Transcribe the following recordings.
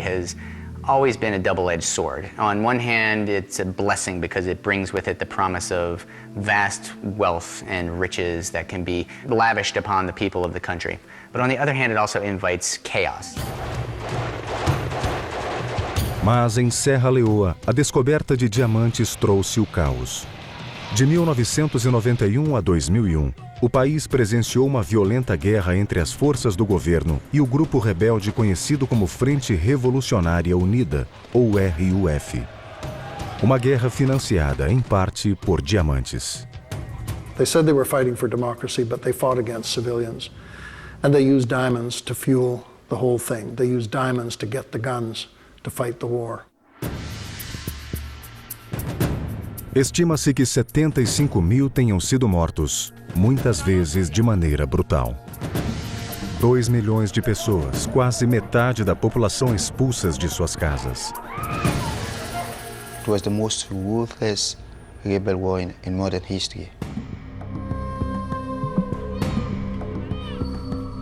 has always been a double-edged sword. On one hand, it's a blessing because it brings with it the promise of vast wealth and riches that can be lavished upon the people of the country. But on the other hand, it also invites chaos. Mas em Serra Leoa, a descoberta de diamantes trouxe o caos. De 1991 a 2001, o país presenciou uma violenta guerra entre as forças do governo e o grupo rebelde conhecido como Frente Revolucionária Unida, ou RUF. Uma guerra financiada, em parte, por diamantes. They said they were fighting for democracy, but they fought against civilians. And they used diamonds to fuel the whole thing. They used diamonds to get the guns to fight the war. Estima-se que 75 mil tenham sido mortos, muitas vezes de maneira brutal. 2 milhões de pessoas, quase metade da população expulsas de suas casas. It was the most ruthless rebel war in modern history.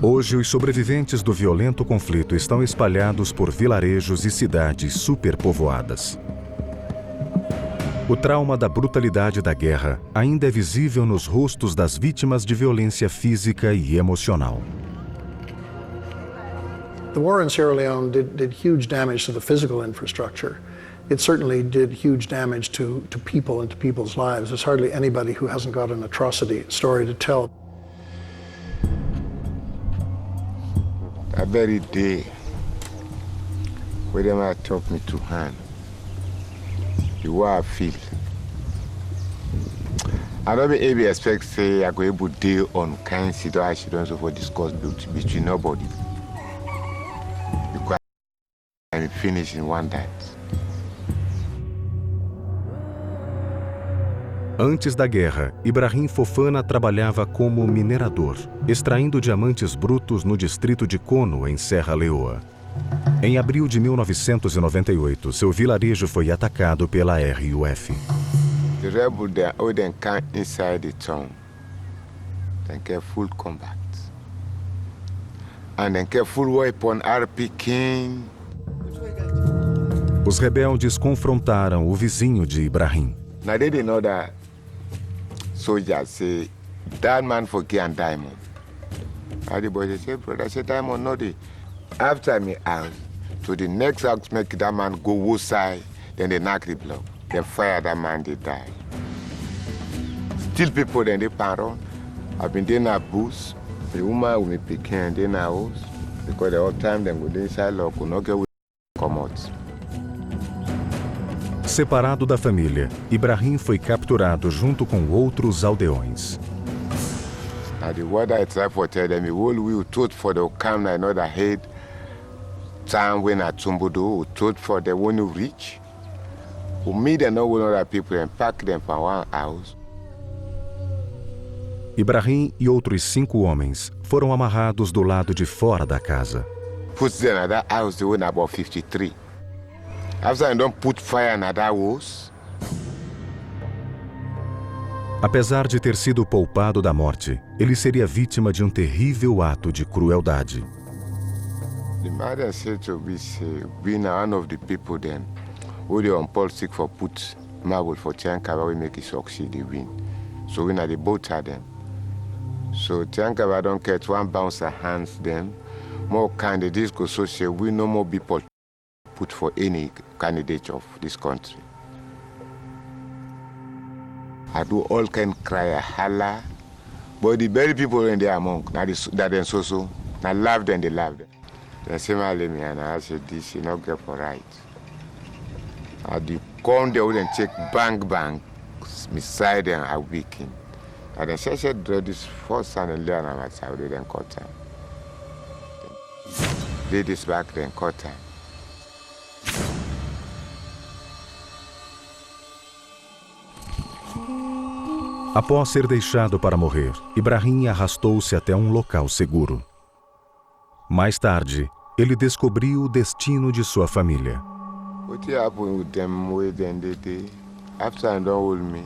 Hoje, os sobreviventes do violento conflito estão espalhados por vilarejos e cidades superpovoadas. O trauma da brutalidade da guerra ainda é visível nos rostos das vítimas de violência física e emocional. The war in Sierra Leone did huge damage to the physical infrastructure. It certainly did huge damage to people and to people's lives. There's hardly anybody who hasn't got an atrocity story to tell. That very day, when they took me to hand, the way I feel. I don't be expect say I go able to deal on kind situations for discuss between nobody. Because I finish in one night. Antes da guerra, Ibrahim Fofana trabalhava como minerador, extraindo diamantes brutos no distrito de Kono, em Serra Leoa. Em abril de 1998, seu vilarejo foi atacado pela RUF. The rebels they come inside the town. They get full combat. And they get full weapon RPK. Os rebeldes confrontaram o vizinho de Ibrahim. Now they didn't know that soldiers say that man for key and diamond. And the boy say, brother, say diamond no dey. After me out to the next house, make that man go one side, then they knock the block. They fire that man, they die. Still people then they pardon. I've been there in a booth. The woman will be picking in a house because the whole time they go inside lock, could not get come out. Separado da família, Ibrahim foi capturado junto com outros aldeões. Now the word I try for tell them, all we thought for the come I know that head time when at Tumbudu, we thought for the one who reach. We meet and know other people and pack them from one house. Ibrahim e outros 5 homens foram amarrados do lado de fora da casa. Put them in that house, they were about 53. After I don't put fire in that house. Apesar de ter sido poupado da morte, ele seria vítima de um terrível ato de crueldade. The mother said to be being one of the people then, who they on politics for put marble for Tiankaba, we make it succeed, they win. So we are the both of them. So Tiankaba don't get one bouncer hands them. More candidates go so say we no more people put for any candidate of this country. I do all kind cry, holla, but the very people in there among, that then so, now laugh them, they laugh them. They say, me and I said, this, you not get for right. I do come there and check bang, beside them, I weaken. And then she said, draw this first and learn about how they then cut time. Lay this back, then cut time. Após ser deixado para morrer, Ibrahim arrastou-se até um local seguro. Mais tarde, ele descobriu o destino de sua família. What happened with them way then they did? After I don't hold me,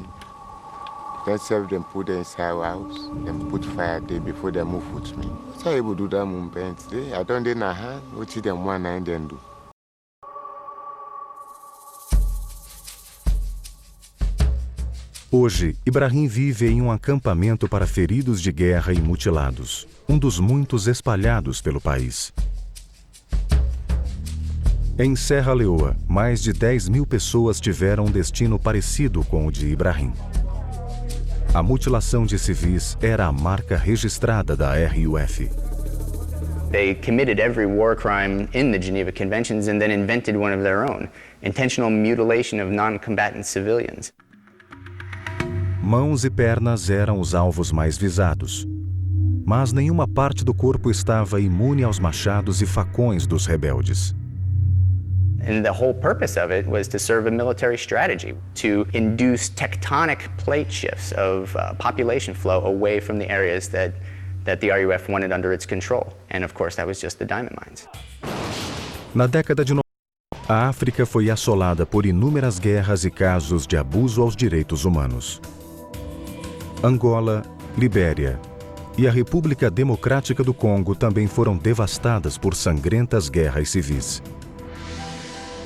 then serve them put them inside house, then put fire there before they move with me. So I able do that movement. I don't do na hand, what them one and then do. Hoje, Ibrahim vive em um acampamento para feridos de guerra e mutilados, um dos muitos espalhados pelo país. Em Serra Leoa, mais de 10 mil pessoas tiveram um destino parecido com o de Ibrahim. A mutilação de civis era a marca registrada da RUF. They committed every war crime in the Geneva Conventions and then invented one of their own, intentional mutilation of non-combatant civilians. Mãos e pernas eram os alvos mais visados. Mas nenhuma parte do corpo estava imune aos machados e facões dos rebeldes. And the whole purpose of it was to serve a military strategy, to induce tectonic plate shifts of population flow away from the areas that the RUF wanted under its control. And of course, that was just the diamond mines. Na década de 90, a África foi assolada por inúmeras guerras e casos de abuso aos direitos humanos. Angola, Libéria e a República Democrática do Congo também foram devastadas por sangrentas guerras civis.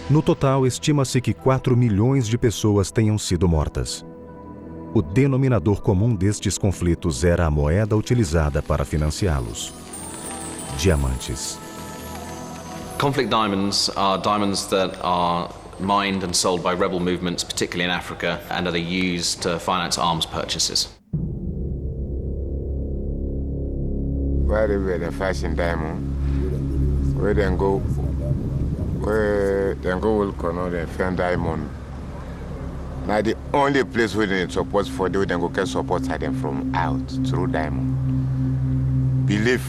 No total, estima-se que 4 milhões de pessoas tenham sido mortas. O denominador comum destes conflitos era a moeda utilizada para financiá-los: diamantes. Conflict diamonds are diamonds that are mined and sold by rebel movements, particularly in Africa, and are used to finance arms purchases. Where they fashion diamond, where they go will connect and find diamond. Now the only place where they support for them, they go get support them from out through diamond. Belief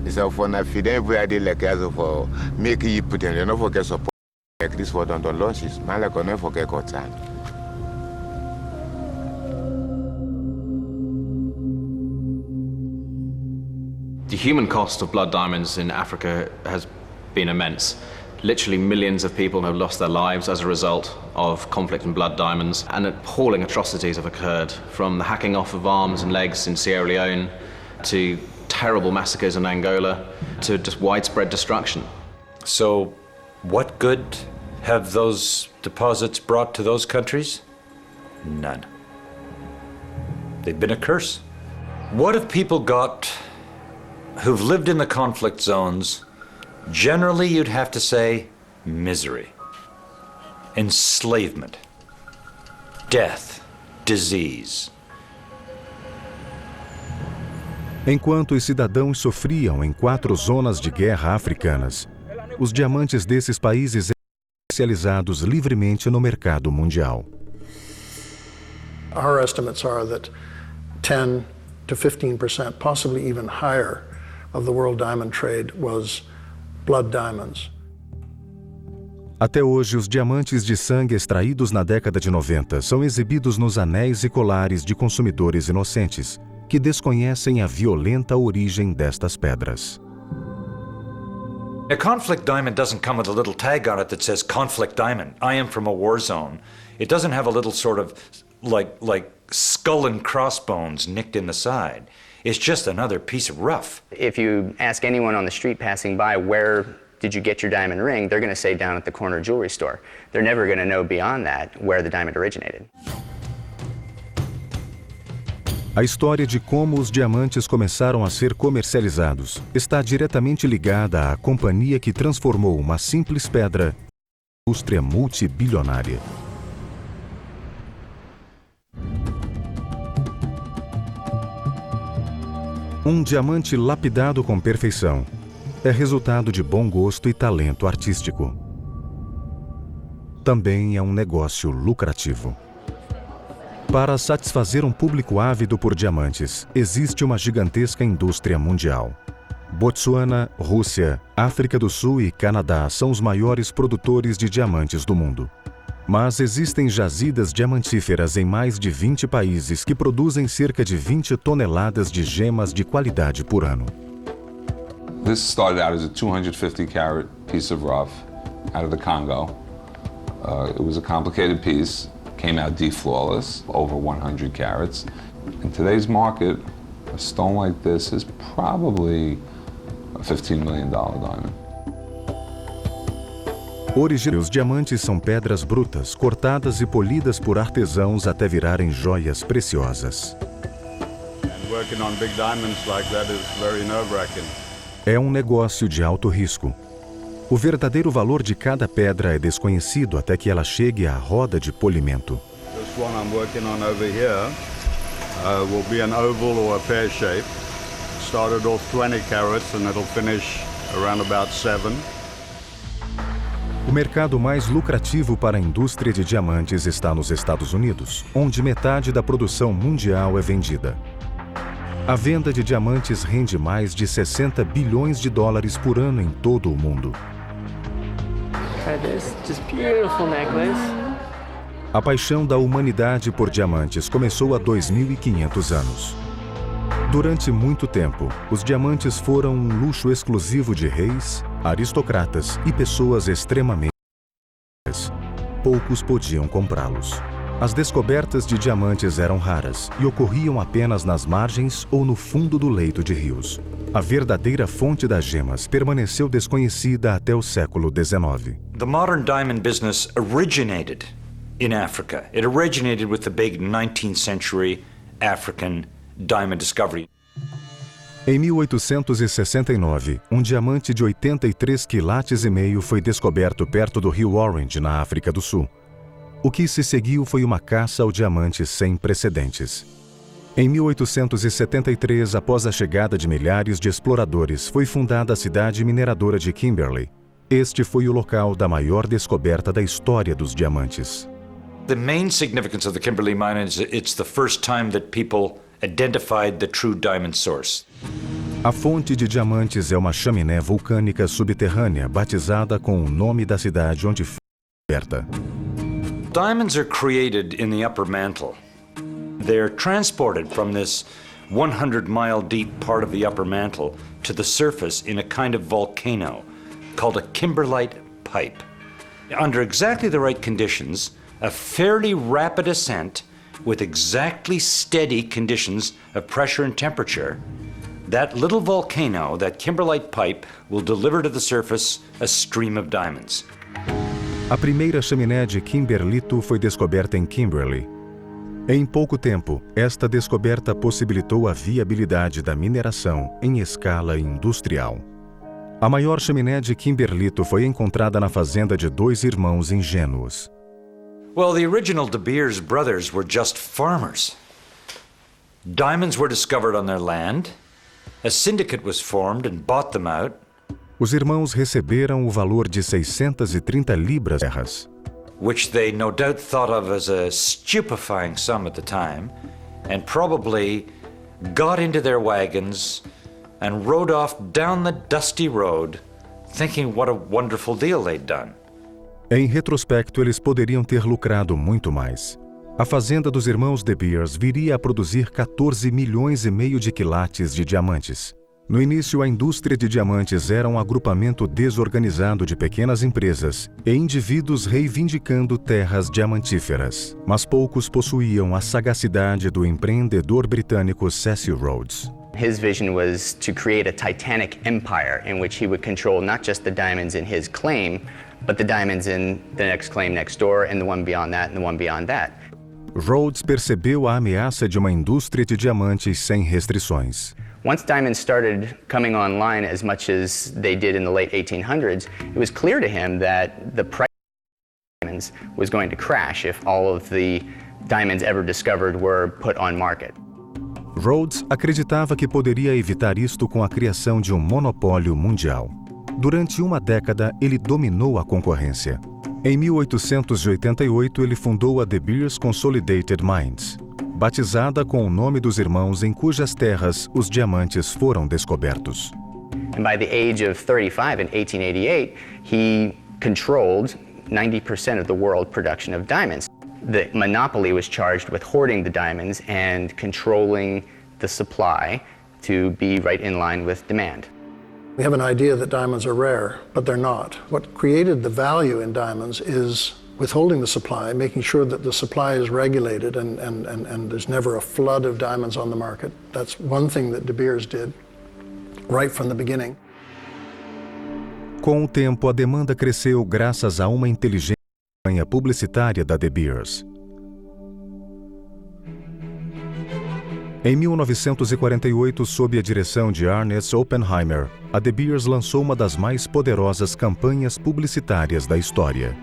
is a for na feed everybody like as for make you put them. They don't forget support like this for don't launches. Man like never forget got time. The human cost of blood diamonds in Africa has been immense. Literally millions of people have lost their lives as a result of conflict and blood diamonds, and appalling atrocities have occurred, from the hacking off of arms and legs in Sierra Leone to terrible massacres in Angola to just widespread destruction. So what good have those deposits brought to those countries? None. They've been a curse. What have people got who've lived in the conflict zones? Generally, you'd have to say misery, enslavement, death, disease. Enquanto os cidadãos sofriam em 4 zonas de guerra africanas, os diamantes desses países eram comercializados livremente no mercado mundial. Our estimates are that 10 to 15%, possibly even higher, of the world diamond trade was blood diamonds. Até hoje, os diamantes de sangue extraídos na década de 90 são exibidos nos anéis e colares de consumidores inocentes, que desconhecem a violenta origem destas pedras. A conflict diamond doesn't come with a little tag on it that says conflict diamond. I am from a war zone. It doesn't have a little sort of like skull and crossbones nicked in the side. It's just another piece of rough. If you ask anyone on the street passing by, where did you get your diamond ring? They're going to say down at the corner jewelry store. They're never going to know beyond that where the diamond originated. A história de como os diamantes começaram a ser comercializados está diretamente ligada à companhia que transformou uma simples pedra em indústria multibilionária. Um diamante lapidado com perfeição é resultado de bom gosto e talento artístico. Também é um negócio lucrativo. Para satisfazer um público ávido por diamantes, existe uma gigantesca indústria mundial. Botsuana, Rússia, África do Sul e Canadá são os maiores produtores de diamantes do mundo. Mas existem jazidas diamantíferas em mais de 20 países que produzem cerca de 20 toneladas de gemas de qualidade por ano. This started out as a 250 carat piece of rough out of the Congo. It was a complicated piece, came out D-flawless, over 100 carats. In today's market, a stone like this is probably a $15 million diamond. Os diamantes são pedras brutas, cortadas e polidas por artesãos até virarem joias preciosas. Working on big diamonds like that is very nerve-wracking. É um negócio de alto risco. O verdadeiro valor de cada pedra é desconhecido até que ela chegue à roda de polimento. This one I'm working on over here will be an oval or a pear shape. Started off 20 carats and it'll finish around about 7. O mercado mais lucrativo para a indústria de diamantes está nos Estados Unidos, onde metade da produção mundial é vendida. A venda de diamantes rende mais de 60 bilhões de dólares por ano em todo o mundo. Try this, just beautiful necklace. A paixão da humanidade por diamantes começou há 2.500 anos. Durante muito tempo, os diamantes foram um luxo exclusivo de reis, aristocratas e pessoas extremamente ricas. Poucos podiam comprá-los. As descobertas de diamantes eram raras e ocorriam apenas nas margens ou no fundo do leito de rios. A verdadeira fonte das gemas permaneceu desconhecida até o século XIX. The modern diamond business originated in Africa. It originated with the big 19th century African diamond discovery. Em 1869, um diamante de 83,5 quilates foi descoberto perto do rio Orange, na África do Sul. O que se seguiu foi uma caça ao diamante sem precedentes. Em 1873, após a chegada de milhares de exploradores, foi fundada a cidade mineradora de Kimberley. Este foi o local da maior descoberta da história dos diamantes. The main significance of the Kimberley mine is it's the first time that people identified the true diamond source. A fonte de diamantes é uma chaminé vulcânica subterrânea batizada com o nome da cidade onde foi descoberta. Diamonds are created in the upper mantle. They're transported from this 100-mile deep part of the upper mantle to the surface in a kind of volcano called a kimberlite pipe. Under exactly the right conditions, a fairly rapid ascent with exactly steady conditions of pressure and temperature, that little volcano, that kimberlite pipe, will deliver to the surface a stream of diamonds. A primeira chaminé de Kimberlito foi descoberta em Kimberley. Em pouco tempo, esta descoberta possibilitou a viabilidade da mineração em escala industrial. A maior chaminé de Kimberlito foi encontrada na fazenda de dois irmãos ingênuos. Well, the original De Beers brothers were just farmers. Diamonds were discovered on their land. A syndicate was formed and bought them out. Os irmãos receberam o valor de 630 libras terras, which they no doubt thought of as a stupefying sum at the time, and probably got into their wagons and rode off down the dusty road, thinking what a wonderful deal they'd done. Em retrospecto, eles poderiam ter lucrado muito mais. A fazenda dos irmãos De Beers viria a produzir 14,5 milhões de quilates de diamantes. No início, a indústria de diamantes era um agrupamento desorganizado de pequenas empresas e indivíduos reivindicando terras diamantíferas, mas poucos possuíam a sagacidade do empreendedor britânico Cecil Rhodes. His vision was to create a titanic empire in which he would control not just the diamonds in his claim, but the diamonds in the next claim next door and the one beyond that and the one beyond that. Rhodes percebeu a ameaça de uma indústria de diamantes sem restrições. Once diamonds started coming online as much as they did in the late 1800s, it was clear to him that the price of diamonds was going to crash if all of the diamonds ever discovered were put on market. Rhodes acreditava que poderia evitar isto com a criação de um monopólio mundial. Durante uma década, ele dominou a concorrência. Em 1888, ele fundou a De Beers Consolidated Mines, batizada com o nome dos irmãos em cujas terras os diamantes foram descobertos. And by the age of 35 in 1888, he controlled 90% of the world production of diamonds. The monopoly was charged with hoarding the diamonds and controlling the supply to be right in line with demand. We have an idea that diamonds are rare, but they're not. What created the value in diamonds is withholding the supply, making sure that the supply is regulated and there's never a flood of diamonds on the market. That's one thing that De Beers did right from the beginning. Com o tempo, a demanda cresceu graças a uma inteligente campanha publicitária da De Beers. Em 1948, sob a direção de Ernest Oppenheimer, a De Beers lançou uma das mais poderosas campanhas publicitárias da história.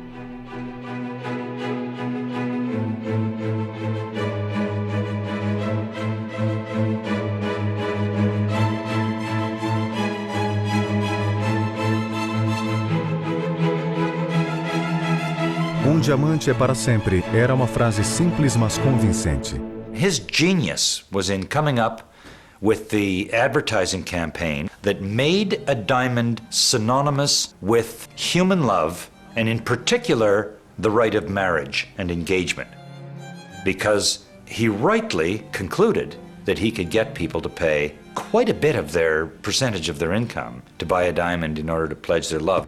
Diamante é para sempre era uma frase simples, mas convincente. His genius was in coming up with the advertising campaign that made a diamond synonymous with human love, and in particular, the right of marriage and engagement. Because he rightly concluded that he could get people to pay quite a bit of their percentage of their income to buy a diamond in order to pledge their love.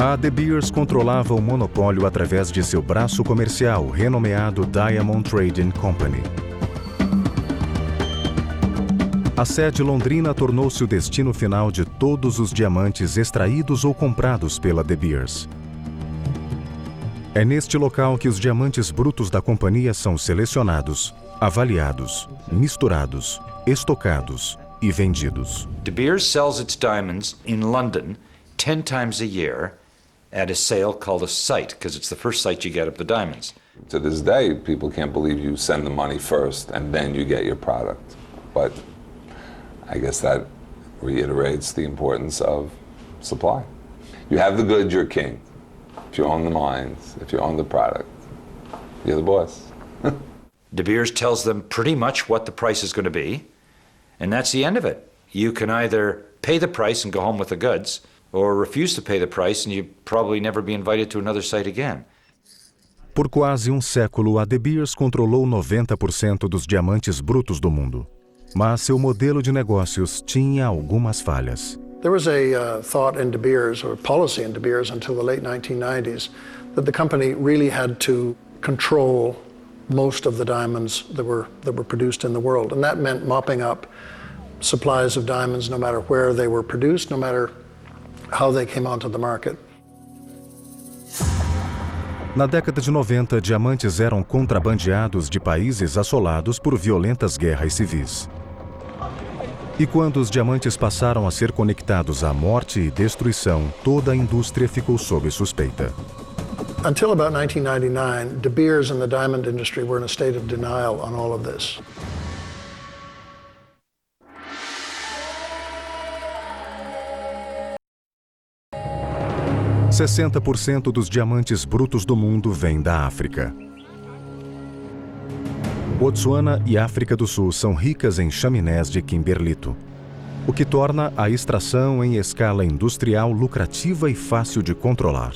A De Beers controlava o monopólio através de seu braço comercial, renomeado Diamond Trading Company. A sede londrina tornou-se o destino final de todos os diamantes extraídos ou comprados pela De Beers. É neste local que os diamantes brutos da companhia são selecionados, avaliados, misturados, estocados e vendidos. De Beers sells its diamonds in London 10 times a year at a sale called a site, because it's the first site you get of the diamonds. To this day, people can't believe you send the money first and then you get your product. But I guess that reiterates the importance of supply. You have the goods, you're king. If you own the mines, if you own the product, you're the boss. De Beers tells them pretty much what the price is going to be, and that's the end of it. You can either pay the price and go home with the goods, or refuse to pay the price and you'd probably never be invited to another site again. Por quase um século, a De Beers controlou 90% dos diamantes brutos do mundo. Mas seu modelo de negócios tinha algumas falhas. There was a thought in De Beers, or policy in De Beers until the late 1990s, that the company really had to control most of the diamonds that were produced in the world. And that meant mopping up supplies of diamonds no matter where they were produced, no matter how they came onto the market. Na década de 90, diamantes eram contrabandeados de países assolados por violentas guerras civis. E quando os diamantes passaram a ser conectados à morte e destruição, toda a indústria ficou sob suspeita. Until about 1999, De Beers and the diamond industry were in a state of denial on all of this. 60% dos diamantes brutos do mundo vêm da África. Botsuana e África do Sul são ricas em chaminés de kimberlito, o que torna a extração em escala industrial lucrativa e fácil de controlar.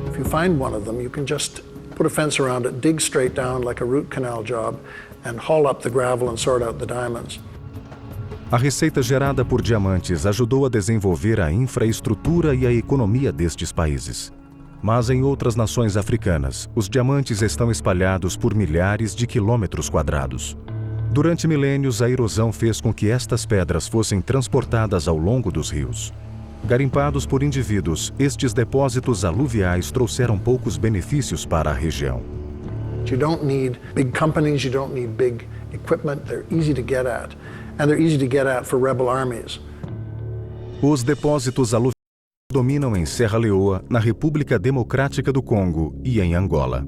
If you find one of them, you can just put a fence around it, dig straight down like a root canal job, and haul up the gravel and sort out the diamonds. A receita gerada por diamantes ajudou a desenvolver a infraestrutura e a economia destes países. Mas em outras nações africanas, os diamantes estão espalhados por milhares de quilômetros quadrados. Durante milênios, a erosão fez com que estas pedras fossem transportadas ao longo dos rios. Garimpados por indivíduos, estes depósitos aluviais trouxeram poucos benefícios para a região. You don't need big companies, you don't need big equipment, they're easy to get at. And they're easy to get at for rebel armies. Os depósitos aluviais dominam em Serra Leoa, na República Democrática do Congo e em Angola.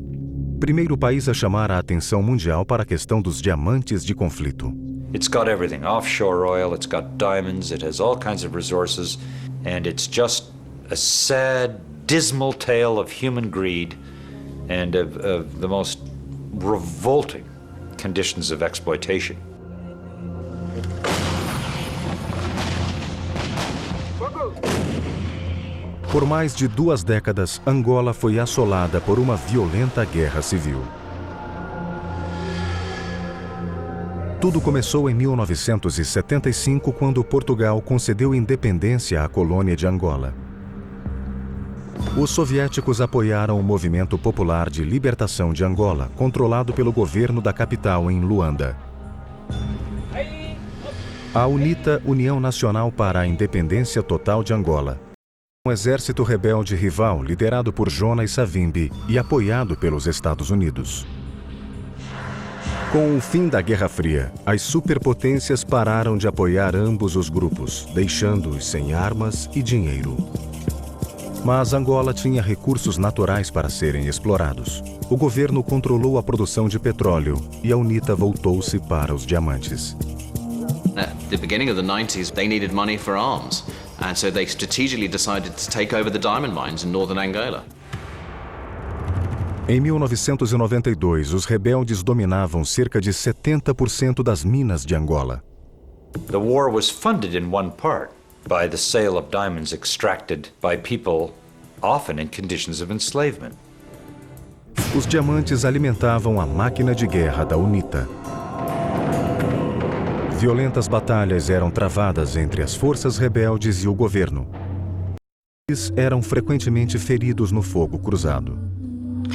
Primeiro país a chamar a atenção mundial para a questão dos diamantes de conflito. It's got everything, offshore oil, it's got diamonds, it has all kinds of resources, and it's just a sad, dismal tale of human greed and of the most revolting conditions of exploitation. Por mais de 2 décadas, Angola foi assolada por uma violenta guerra civil. Tudo começou em 1975, quando Portugal concedeu independência à colônia de Angola. Os soviéticos apoiaram o Movimento Popular de Libertação de Angola, controlado pelo governo da capital em Luanda. A UNITA, União Nacional para a Independência Total de Angola. Um exército rebelde rival liderado por Jonas Savimbi e apoiado pelos Estados Unidos. Com o fim da Guerra Fria, as superpotências pararam de apoiar ambos os grupos, deixando-os sem armas e dinheiro. Mas Angola tinha recursos naturais para serem explorados. O governo controlou a produção de petróleo e a UNITA voltou-se para os diamantes. At the beginning of the 90s, they needed money for arms, and so they strategically decided to take over the diamond mines in northern Angola. Em 1992, os rebeldes dominavam cerca de 70% das minas de Angola. The war was funded in one part by the sale of diamonds extracted by people, often in conditions of enslavement. Os diamantes alimentavam a máquina de guerra da UNITA. Violentas batalhas eram travadas entre as forças rebeldes e o governo. Eles eram frequentemente feridos no fogo cruzado.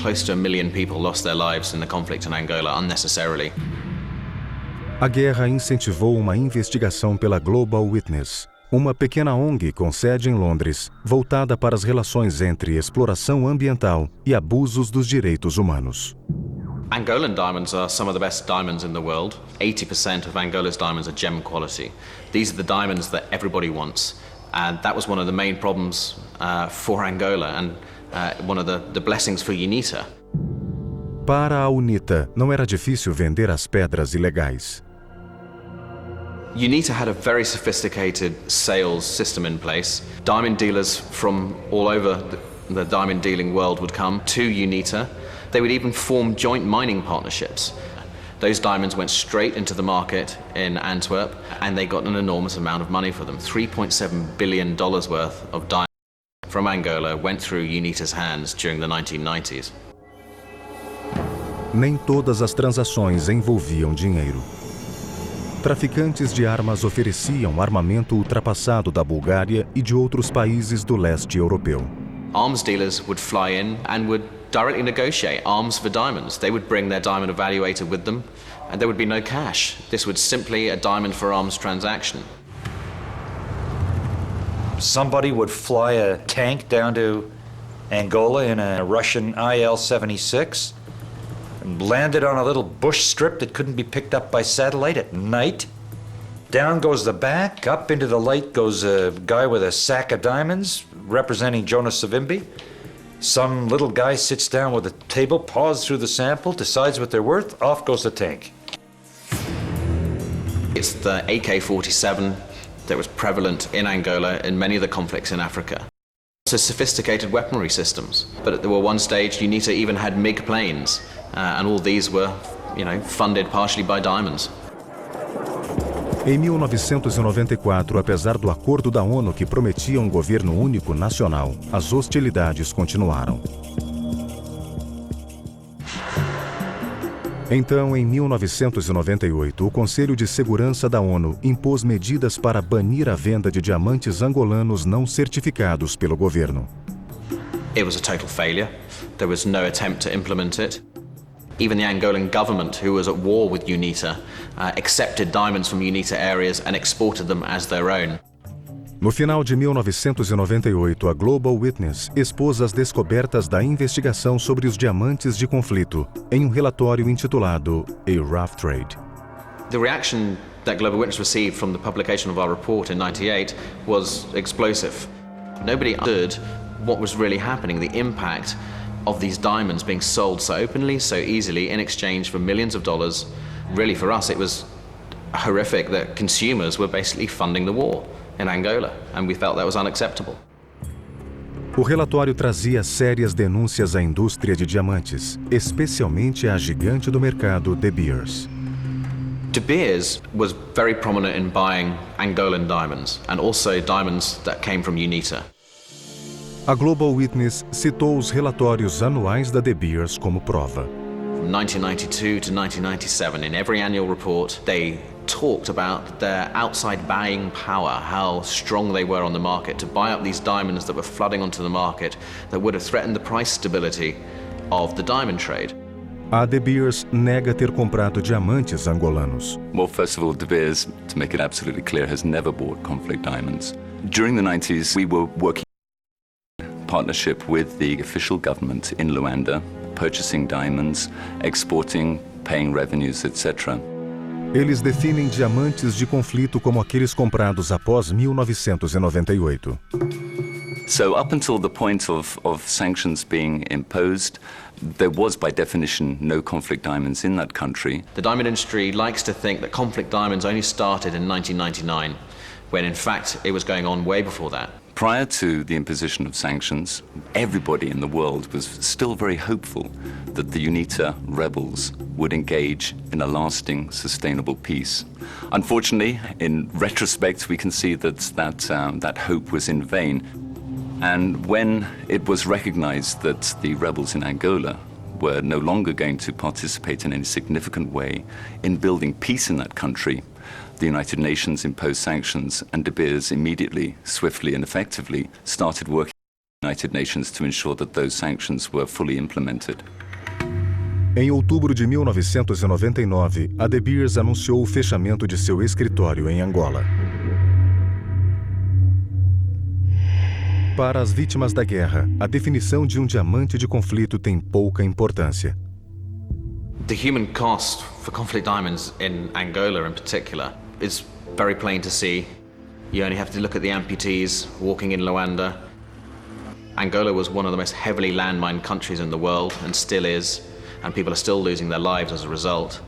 Close to 1 million people lost their lives in the conflict in Angola unnecessarily. A guerra incentivou uma investigação pela Global Witness, uma pequena ONG com sede em Londres, voltada para as relações entre exploração ambiental e abusos dos direitos humanos. Angolan diamonds are some of the best diamonds in the world. 80% of Angola's diamonds are gem quality. These are the diamonds that everybody wants. And that was one of the main problems for Angola and one of the blessings for UNITA. Para a UNITA, não era difícil vender as pedras ilegais. UNITA had a very sophisticated sales system in place. Diamond dealers from all over the diamond dealing world would come to UNITA. They would even form joint mining partnerships. Those diamonds went straight into the market in Antwerp, and they got an enormous amount of money for them. $3.7 billion worth of diamonds from Angola went through UNITA's hands during the 1990s. Nem todas as transações envolviam dinheiro. Traficantes de armas ofereciam armamento ultrapassado da Bulgária e de outros países do leste europeu. Arms dealers would fly in and would directly negotiate arms for diamonds. They would bring their diamond evaluator with them, and there would be no cash. This was simply a diamond for arms transaction. Somebody would fly a tank down to Angola in a Russian IL-76 and land it on a little bush strip that couldn't be picked up by satellite at night. Down goes the back, up into the light goes a guy with a sack of diamonds representing Jonas Savimbi. Some little guy sits down with a table, paws through the sample, decides what they're worth, off goes the tank. It's the AK-47 that was prevalent in Angola in many of the conflicts in Africa. So sophisticated weaponry systems. But at one stage, UNITA even had MiG planes, and all these were, funded partially by diamonds. Em 1994, apesar do acordo da ONU que prometia um governo único nacional, as hostilidades continuaram. Então, em 1998, o Conselho de Segurança da ONU impôs medidas para banir a venda de diamantes angolanos não certificados pelo governo. It was a total failure. There was no attempt to implement it. Even the Angolan government, who was at war with UNITA, accepted diamonds from UNITA areas and exported them as their own. No final de 1998, a Global Witness expôs as descobertas da investigação sobre os diamantes de conflito em um relatório intitulado A Rough Trade. The reaction that Global Witness received from the publication of our report in 98 was explosive. Nobody understood what was really happening, the impact of these diamonds being sold so openly, so easily, in exchange for millions of dollars. Really, for us, it was horrific that consumers were basically funding the war in Angola, and we felt that was unacceptable. O relatório trazia sérias denúncias à indústria de diamantes, especialmente à gigante do mercado De Beers. De Beers was very prominent in buying Angolan diamonds, and also diamonds that came from UNITA. A Global Witness citou os relatórios anuais da De Beers como prova. From 1992 to 1997, in every annual report, they talked about their outside buying power, how strong they were on the market to buy up these diamonds that were flooding onto the market that would have threatened the price stability of the diamond trade. A De Beers nega ter comprado diamantes angolanos. Well, first of all, De Beers, to make it absolutely clear, has never bought conflict diamonds. During the 90s, we were working in partnership with the official government in Luanda, purchasing diamonds, exporting, paying revenues, etc. Eles definem diamantes de conflito como aqueles comprados após 1998. So up until the point of sanctions being imposed, there was by definition no conflict diamonds in that country. The diamond industry likes to think that conflict diamonds only started in 1999, when in fact it was going on way before that. Prior to the imposition of sanctions, everybody in the world was still very hopeful that the UNITA rebels would engage in a lasting, sustainable peace. Unfortunately, in retrospect, we can see that hope was in vain. And when it was recognized that the rebels in Angola were no longer going to participate in any significant way in building peace in that country, the United Nations imposed sanctions, and De Beers immediately, swiftly and effectively started working with the United Nations to ensure that those sanctions were fully implemented. Em outubro de 1999, a De Beers anunciou o fechamento de seu escritório em Angola. Para as vítimas da guerra, a definição de um diamante de conflito tem pouca importância. The human cost for conflict diamonds in Angola in particular is very plain to see. You only have to look at the amputees walking in Luanda. Angola was one of the most heavily landmined countries in the world and still is, and people are still losing their lives as a result.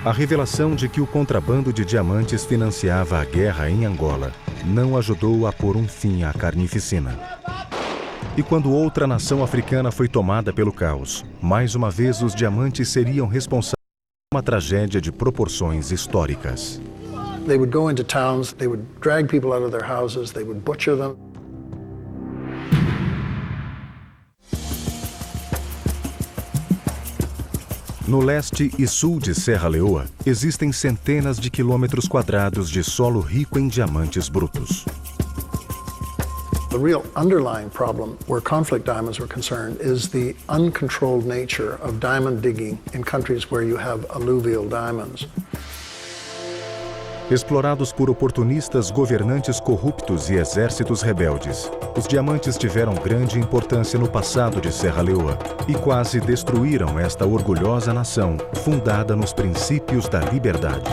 A revelação de que o contrabando de diamantes financiava a guerra em Angola não ajudou a pôr um fim à carnificina. E quando outra nação africana foi tomada pelo caos, mais uma vez os diamantes seriam responsáveis por uma tragédia de proporções históricas. They would go into towns, they would drag people out of their houses, they would butcher them. No leste e sul de Serra Leoa, existem centenas de quilômetros quadrados de solo rico em diamantes brutos. The real underlying problem where conflict diamonds were concerned is the uncontrolled nature of diamond digging in countries where you have alluvial diamonds. Explorados por oportunistas, governantes corruptos e exércitos rebeldes, os diamantes tiveram grande importância no passado de Serra Leoa e quase destruíram esta orgulhosa nação, fundada nos princípios da liberdade.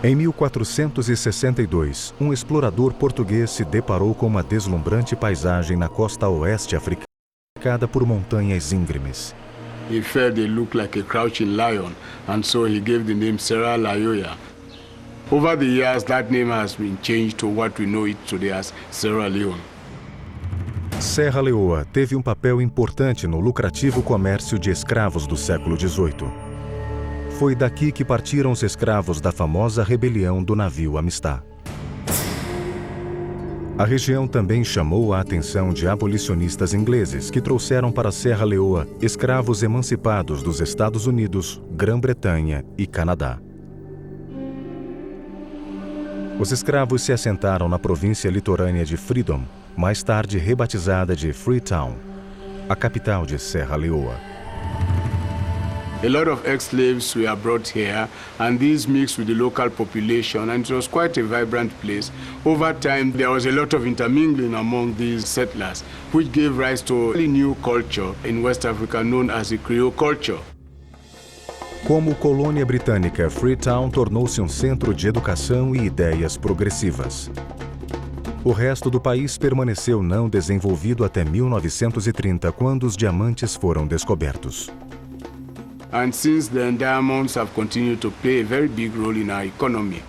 Em 1462, um explorador português se deparou com uma deslumbrante paisagem na costa oeste africana, cercada por montanhas íngremes. He felt they looked like a crouching lion, and so he gave the name Serra Leoa. Over the years, that name has been changed to what we know it today as Sierra Leone. Serra Leoa teve um papel importante no lucrativo comércio de escravos do século XVIII. Foi daqui que partiram os escravos da famosa rebelião do navio Amistad. A região também chamou a atenção de abolicionistas ingleses que trouxeram para Serra Leoa escravos emancipados dos Estados Unidos, Grã-Bretanha e Canadá. Os escravos se assentaram na província litorânea de Freedom, mais tarde rebatizada de Freetown, a capital de Serra Leoa. A lot of ex-slaves were brought here, and these mixed with the local population, and it was quite a vibrant place. Over time, there was a lot of intermingling among these settlers, which gave rise to a new culture in West Africa known as the Creole culture. Como colônia britânica, Freetown tornou-se um centro de educação e ideias progressivas. O resto do país permaneceu não desenvolvido até 1930, quando os diamantes foram descobertos. And since then, diamonds have continued to play a very big role in our economy.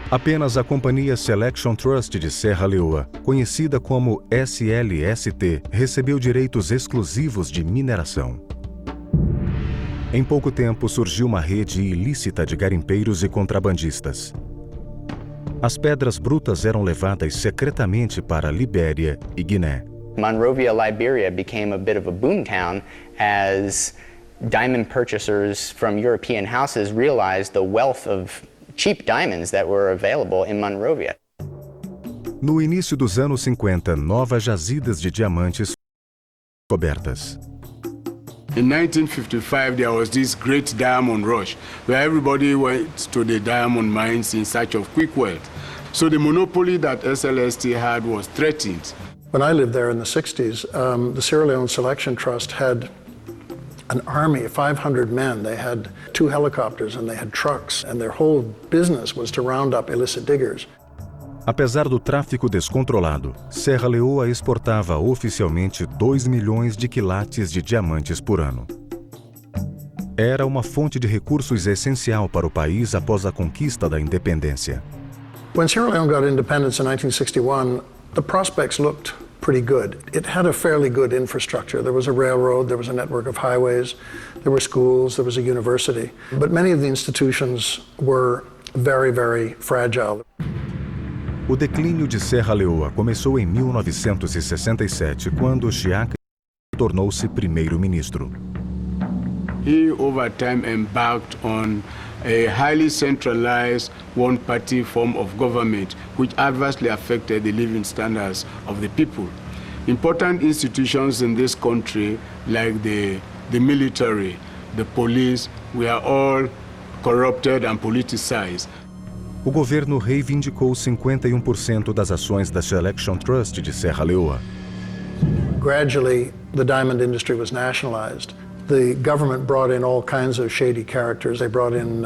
Apenas a Companhia Selection Trust de Serra Leoa, conhecida como SLST, recebeu direitos exclusivos de mineração. Em pouco tempo surgiu uma rede ilícita de garimpeiros e contrabandistas. As pedras brutas eram levadas secretamente para Libéria e Guiné. Monrovia, Liberia became a bit of a boomtown as diamond purchasers from European houses realized the wealth of cheap diamonds that were available in Monrovia. No início dos anos 50, novas jazidas de diamantes foram descobertas. In 1955, there was this great diamond rush where everybody went to the diamond mines in search of quick wealth. So the monopoly that SLST had was threatened. When I lived there in the 60s, the Sierra Leone Selection Trust had an army of 500 men. They had 2 helicopters and they had trucks, and their whole business was to round up illicit diggers. Apesar do tráfico descontrolado, Serra Leoa exportava oficialmente 2 milhões de quilates de diamantes por ano. Era uma fonte de recursos essencial para o país após a conquista da independência. When Sierra Leone got independence in 1961, the prospects looked pretty good. It had a fairly good infrastructure. There was a railroad, there was a network of highways, there were schools, there was a university. But many of the institutions were very, very fragile. O declínio de Serra Leoa começou em 1967, quando Chiaka tornou-se primeiro-ministro. He, over time, embarked on a highly centralized one-party form of government, which adversely affected the living standards of the people. Important institutions in this country, like the military, the police, were all corrupted and politicized. O governo reivindicou 51% das ações da Selection Trust de Serra Leoa. Gradually, the diamond industry was nationalized. The government brought in all kinds of shady characters. They brought in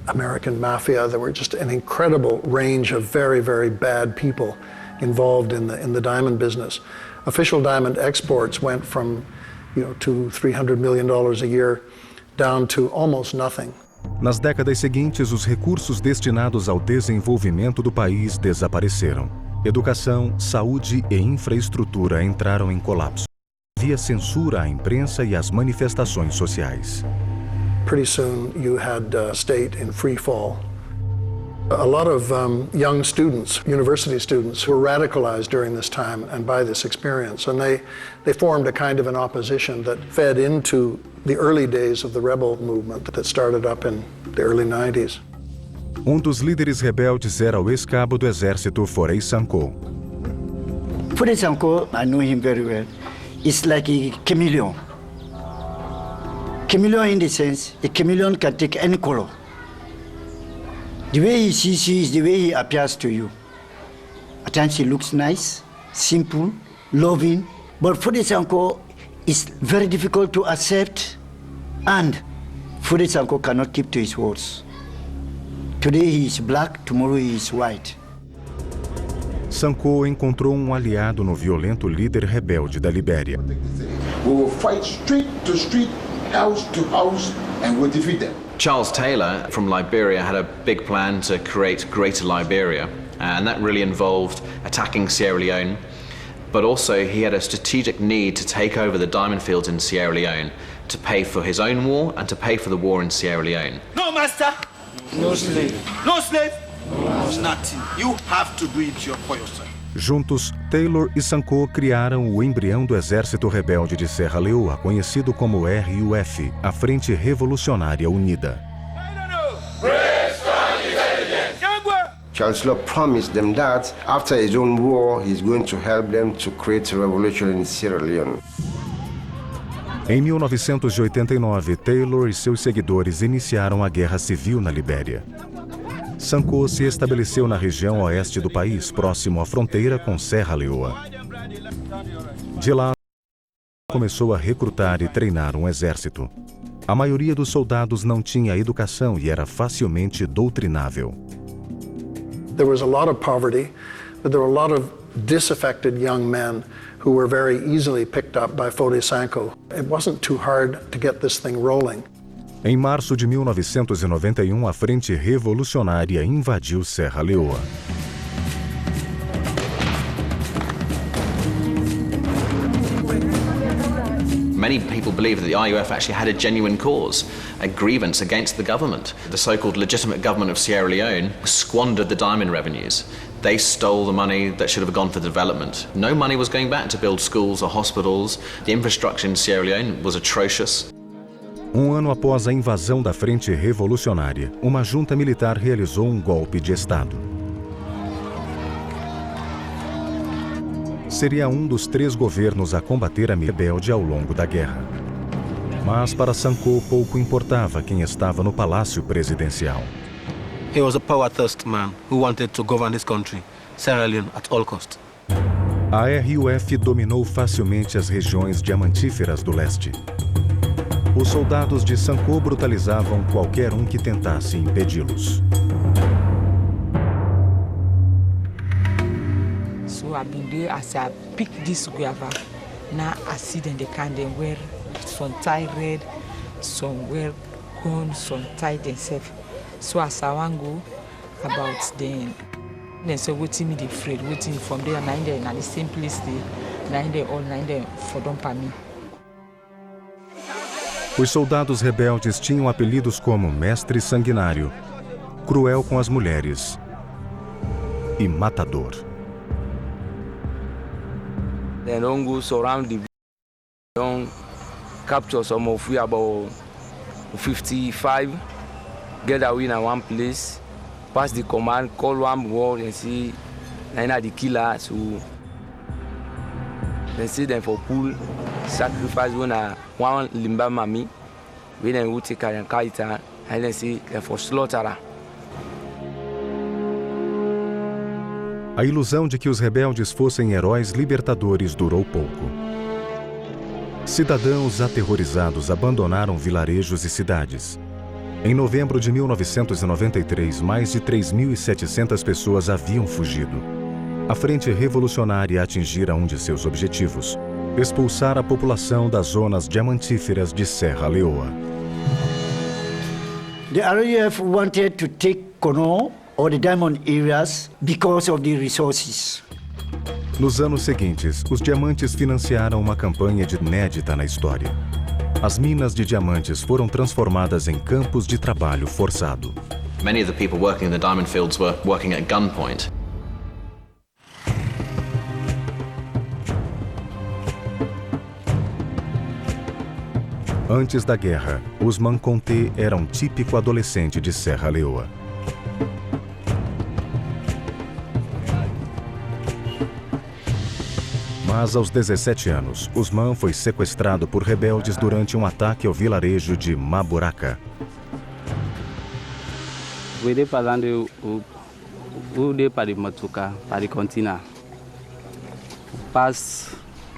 American mafia. There were just an incredible range of very, very bad people involved in the diamond business. Official diamond exports went from, $200–300 million a year down to almost nothing. Nas décadas seguintes, os recursos destinados ao desenvolvimento do país desapareceram. Educação, saúde e infraestrutura entraram em colapso. Havia censura à imprensa e às manifestações sociais. Pretty soon you had state in free fall. A lot of young students, university students, were radicalized during this time and by this experience, and they formed a kind of an opposition that fed into the early days of the rebel movement that started up in the early 90s. Dos líderes rebeldes era o ex-cabo do exército Foray Sankoh. Foray Sankoh, I know him very well. It's like a chameleon. Chameleon in the sense, a chameleon can take any color. The way he sees you is the way he appears to you. At times he looks nice, simple, loving, but Foray Sankoh is very difficult to accept, and Foray Sankoh cannot keep to his words. Today he is black, tomorrow he is white. Sankoh encontrou aliado no violento líder rebelde da Libéria. We will fight street to street, house to house, and we'll defeat them. Charles Taylor from Liberia had a big plan to create Greater Liberia, and that really involved attacking Sierra Leone, but also he had a strategic need to take over the diamond fields in Sierra Leone to pay for his own war and to pay for the war in Sierra Leone. No master! No slave. No slave! No nothing. You have to do it for yourself. Juntos, Taylor e Sankoh criaram o embrião do Exército Rebelde de Serra Leoa, conhecido como RUF, a Frente Revolucionária Unida. Charles Law promised them that after his own war, he's going to help them to create a revolution in Sierra Leone. Em 1989, Taylor e seus seguidores iniciaram a Guerra Civil na Libéria. Sankoh se estabeleceu na região oeste do país, próximo à fronteira com Serra Leoa. De lá, começou a recrutar e treinar um exército. A maioria dos soldados não tinha educação e era facilmente doutrinável. There was a lot of poverty, but there were a lot of disaffected young men who were very easily picked up by Foday Sankoh. It wasn't too hard to get this thing rolling. Em março de 1991, a Frente Revolucionária invadiu Serra Leoa. Many people believe that the RUF actually had a genuine cause, a grievance against the government. The so-called legitimate government of Sierra Leone squandered the diamond revenues. They stole the money that should have gone for development. No money was going back to build schools or hospitals. The infrastructure in Sierra Leone was atrocious. Um ano após a invasão da Frente Revolucionária, uma junta militar realizou um golpe de Estado. Seria um dos 3 governos a combater a rebelde ao longo da guerra. Mas para Sankoh pouco importava quem estava no palácio presidencial. He was a power-thirsty man who wanted to govern his country, Sierra Leone, at all costs. A RUF dominou facilmente as regiões diamantíferas do leste. Os soldados de Sankoh brutalizavam qualquer um que tentasse impedi-los. So I've been there as I pick this guava. Now I see them, they can then wear some tie red, some wear gold, some tie themselves. So as I want go about them, then say waiting me the afraid, waiting from there, 9 days, and the same place they 9 days, all 9 days for them for me. Os soldados rebeldes tinham apelidos como Mestre Sanguinário, Cruel com as Mulheres e Matador. They don't go surround the don't capture some of we about 55, get away in one place, pass the command, call one word and see the killer. So they see them for pool, sacrifice when one limba mami, we then will take and kaita and then see them for slaughterer. A ilusão de que os rebeldes fossem heróis libertadores durou pouco. Cidadãos aterrorizados abandonaram vilarejos e cidades. Em novembro de 1993, mais de 3.700 pessoas haviam fugido. A Frente Revolucionária atingira um de seus objetivos: expulsar a população das zonas diamantíferas de Serra Leoa. The RUF wanted to take Kono or the diamond areas because of the resources. Nos anos seguintes, os diamantes financiaram uma campanha inédita na história. As minas de diamantes foram transformadas em campos de trabalho forçado. Many of the people working in the diamond fields were working at gunpoint. Antes da guerra, Ousmane Conté era um típico adolescente de Serra Leoa. Mas aos 17 anos, Ousmane foi sequestrado por rebeldes durante um ataque ao vilarejo de Maburaka. Vede parlando o de para Matuka, para Contina. Pass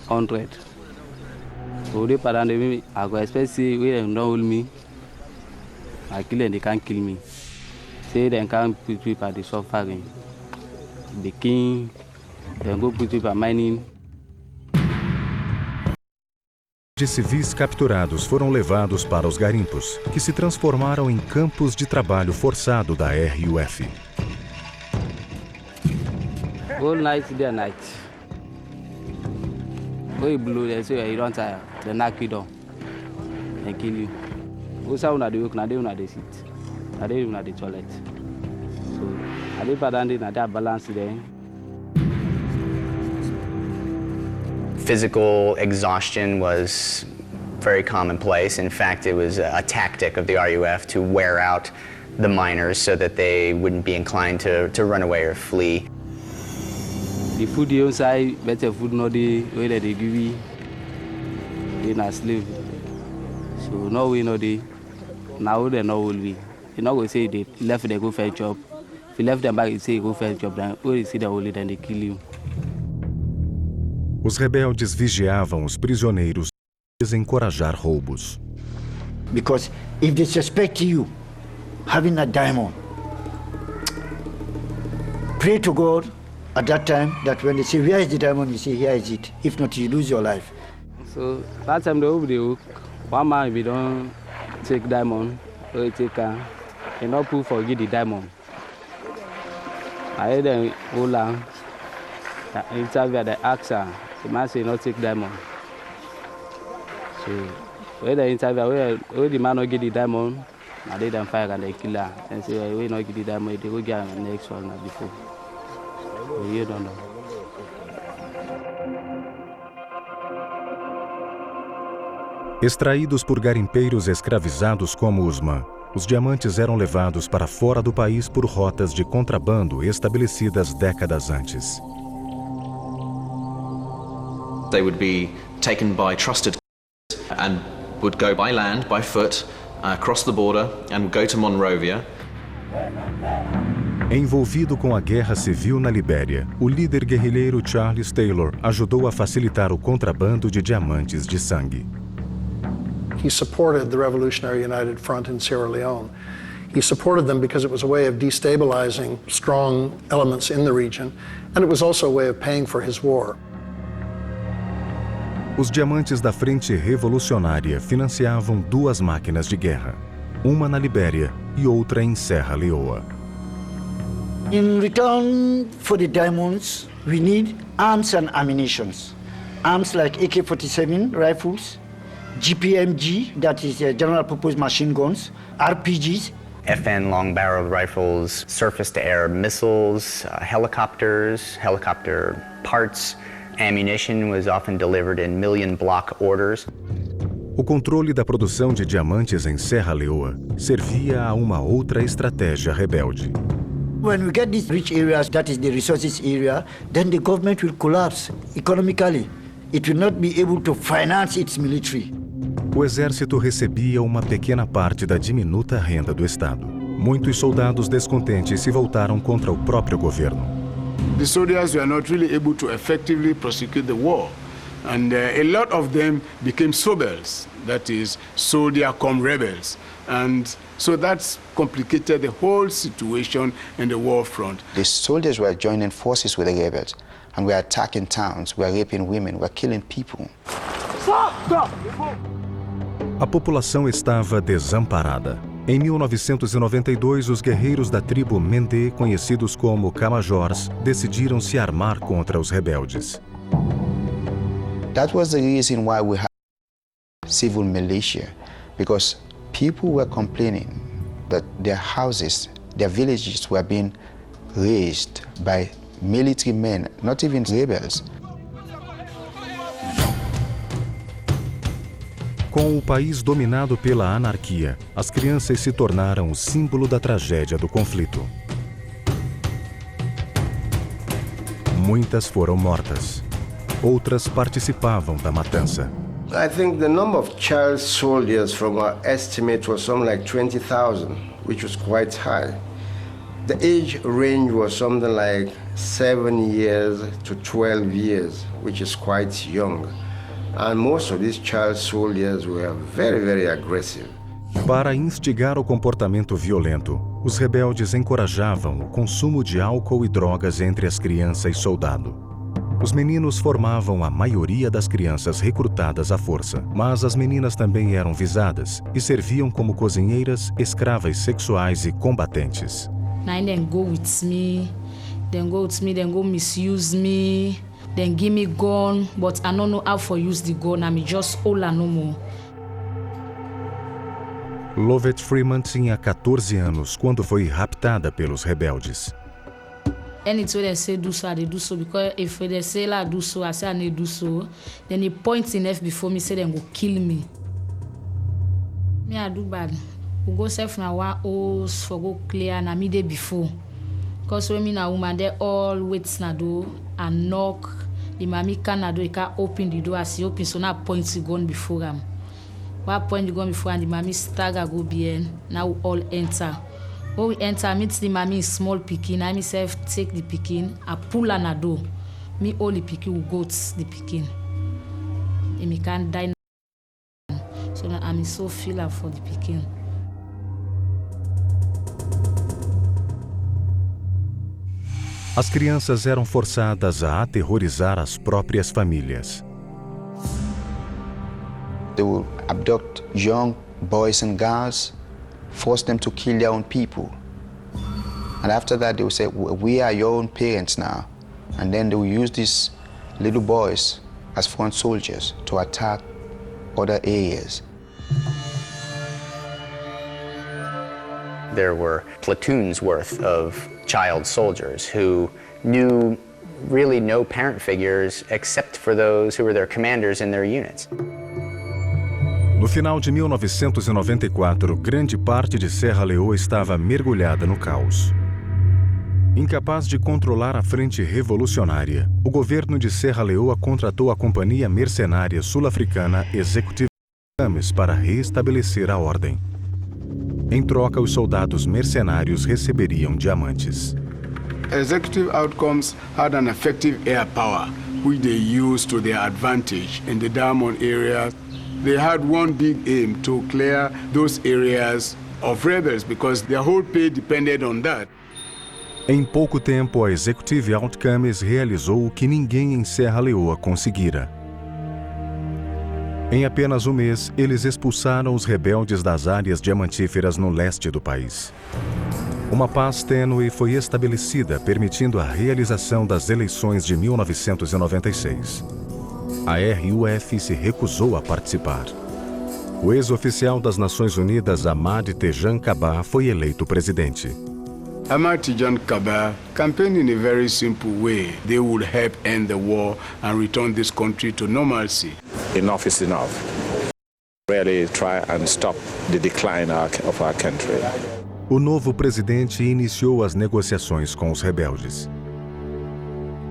100. O de parlando me, I go expect say we don't hold me. I kill them, they can't kill me. Say they can't put people at the suffering. The king, they go put people mining. De civis capturados foram levados para os garimpos, que se transformaram em campos de trabalho forçado da RUF. All night, day and night. When you blow, they say you don't tire. They knock you down and kill you. Also, when they work, they don't sit. They don't the toilet. So, they pardon that balance there. Physical exhaustion was very commonplace. In fact, it was a tactic of the RUF to wear out the miners so that they wouldn't be inclined to run away or flee. The food inside, better food no the way that they give you, they not slave. So no way no they, now they no will be. You not go say they left they go for a job. If you left them back, you say you go for a job, then when you see the only then they kill you. Os rebeldes vigiavam os prisioneiros e desencorajar roubos. Because if they suspect you having a diamond, pray to God at that time that when they say, where is the diamond, you say, here is it. If not, you lose your life. So that time they will be hook. One man, if you don't take diamond, or you take you not proof for get the diamond. I heard them hold on. The interview, they ask her, the man say not take diamond. So when the interview, where the man not get the diamond, now they then fire and they kill her. And say, we not get the diamond, they go get the next one before. So you don't know. Extraídos por garimpeiros escravizados como Usman, os diamantes eram levados para fora do país por rotas de contrabando estabelecidas décadas antes. They would be taken by trusted and would go by land, by foot, across the border and go to Monrovia. Envolvido com a guerra civil na Libéria, o líder guerrilheiro Charles Taylor ajudou a facilitar o contrabando de diamantes de sangue. He supported the Revolutionary United Front in Sierra Leone. He supported them because it was a way of destabilizing strong elements in the region, and it was also a way of paying for his war. Os diamantes da Frente Revolucionária financiavam duas máquinas de guerra, uma na Libéria e outra em Serra Leoa. In return for the diamonds, we need arms and ammunition. Arms like AK-47 rifles, GPMG, that is general purpose machine guns, RPGs. FN long-barreled rifles, surface-to-air missiles, helicopters, helicopter parts. Ammunition was often delivered in million-block orders. O controle da produção de diamantes em Serra Leoa servia a uma outra estratégia rebelde. When we get these rich areas, that is the resources area, then the government will collapse economically. It will not be able to finance its military. O exército recebia uma pequena parte da diminuta renda do Estado. Muitos soldados descontentes se voltaram contra o próprio governo. The soldiers were not really able to effectively prosecute the war. And a lot of them became sobels, that is, soldier come rebels. And so that's complicated the whole situation in the war front. The soldiers were joining forces with the rebels, and were attacking towns, were raping women, were killing people. A população estava desamparada. Em 1992, os guerreiros da tribo Mende, conhecidos como Camajors, decidiram se armar contra os rebeldes. That was the reason why we had civil militia, because people were complaining that their houses, their villages were being razed by military men, not even rebels. Com o país dominado pela anarquia, as crianças se tornaram o símbolo da tragédia do conflito. Muitas foram mortas. Outras participavam da matança. I think the number of child soldiers from our estimate was something like 20,000, which was quite high. The age range was something like 7 years to 12 years, which is quite young. And most of these child soldiers were very, very aggressive. Para instigar o comportamento violento, os rebeldes encorajavam o consumo de álcool e drogas entre as crianças soldado. Os meninos formavam a maioria das crianças recrutadas à força, mas as meninas também eram visadas e serviam como cozinheiras, escravas sexuais e combatentes. Now then go with me, then go misuse me, then give me gun, but I don't know how for use the gun, I'm just all no more. Lovett Freeman tinha 14 anos quando foi raptada pelos rebeldes. Anything they say do so, I do so, because if they say like do so, I say I need do so, then he points in F before me, say they go kill me. Me I do bad. We go self na one house for go clear na me day before. Because when me na woman, they all wait na door and knock. The mommy can na door, he can open the door as he open, so now point the gun before him. What point the gun before and the mommy stagger go behind. Now we all enter. When we enter, meet the mommy in small pikin. I myself take the pikin, I pull her na door. Me all the pikin will go to the pikin. And me can't die. So now I'm so feel for the pikin. As crianças eram forçadas a aterrorizar as próprias famílias. They would abduct young boys and girls, force them to kill their own people. And after that, they would say, we are your own parents now. And then they would use these little boys as front soldiers to attack other areas. There were platoons worth of child soldiers who knew really no parent figures except for those who were their commanders in their units. No final de 1994, grande parte de Serra Leoa estava mergulhada no caos. Incapaz de controlar a frente revolucionária, o governo de Serra Leoa contratou a companhia mercenária sul-africana Executive Outcomes para restabelecer a ordem. Em troca, os soldados mercenários receberiam diamantes. Executive Outcomes had an effective air power, which they used to their advantage in the diamond area. They had one big aim to clear those areas of rebels because their whole pay depended on that. Em pouco tempo, a Executive Outcomes realizou o que ninguém em Serra Leoa conseguira. Em apenas um mês, eles expulsaram os rebeldes das áreas diamantíferas no leste do país. Uma paz tênue foi estabelecida, permitindo a realização das eleições de 1996. A RUF se recusou a participar. O ex-oficial das Nações Unidas, Ahmad Tejan Kaba, foi eleito presidente. Ahmad Tejan Kaba campaigned in a very simple way. They would help end the war and return this country to normalcy. Enough is enough. Really try and stop the decline of our country. O novo presidente iniciou as negociações com os rebeldes.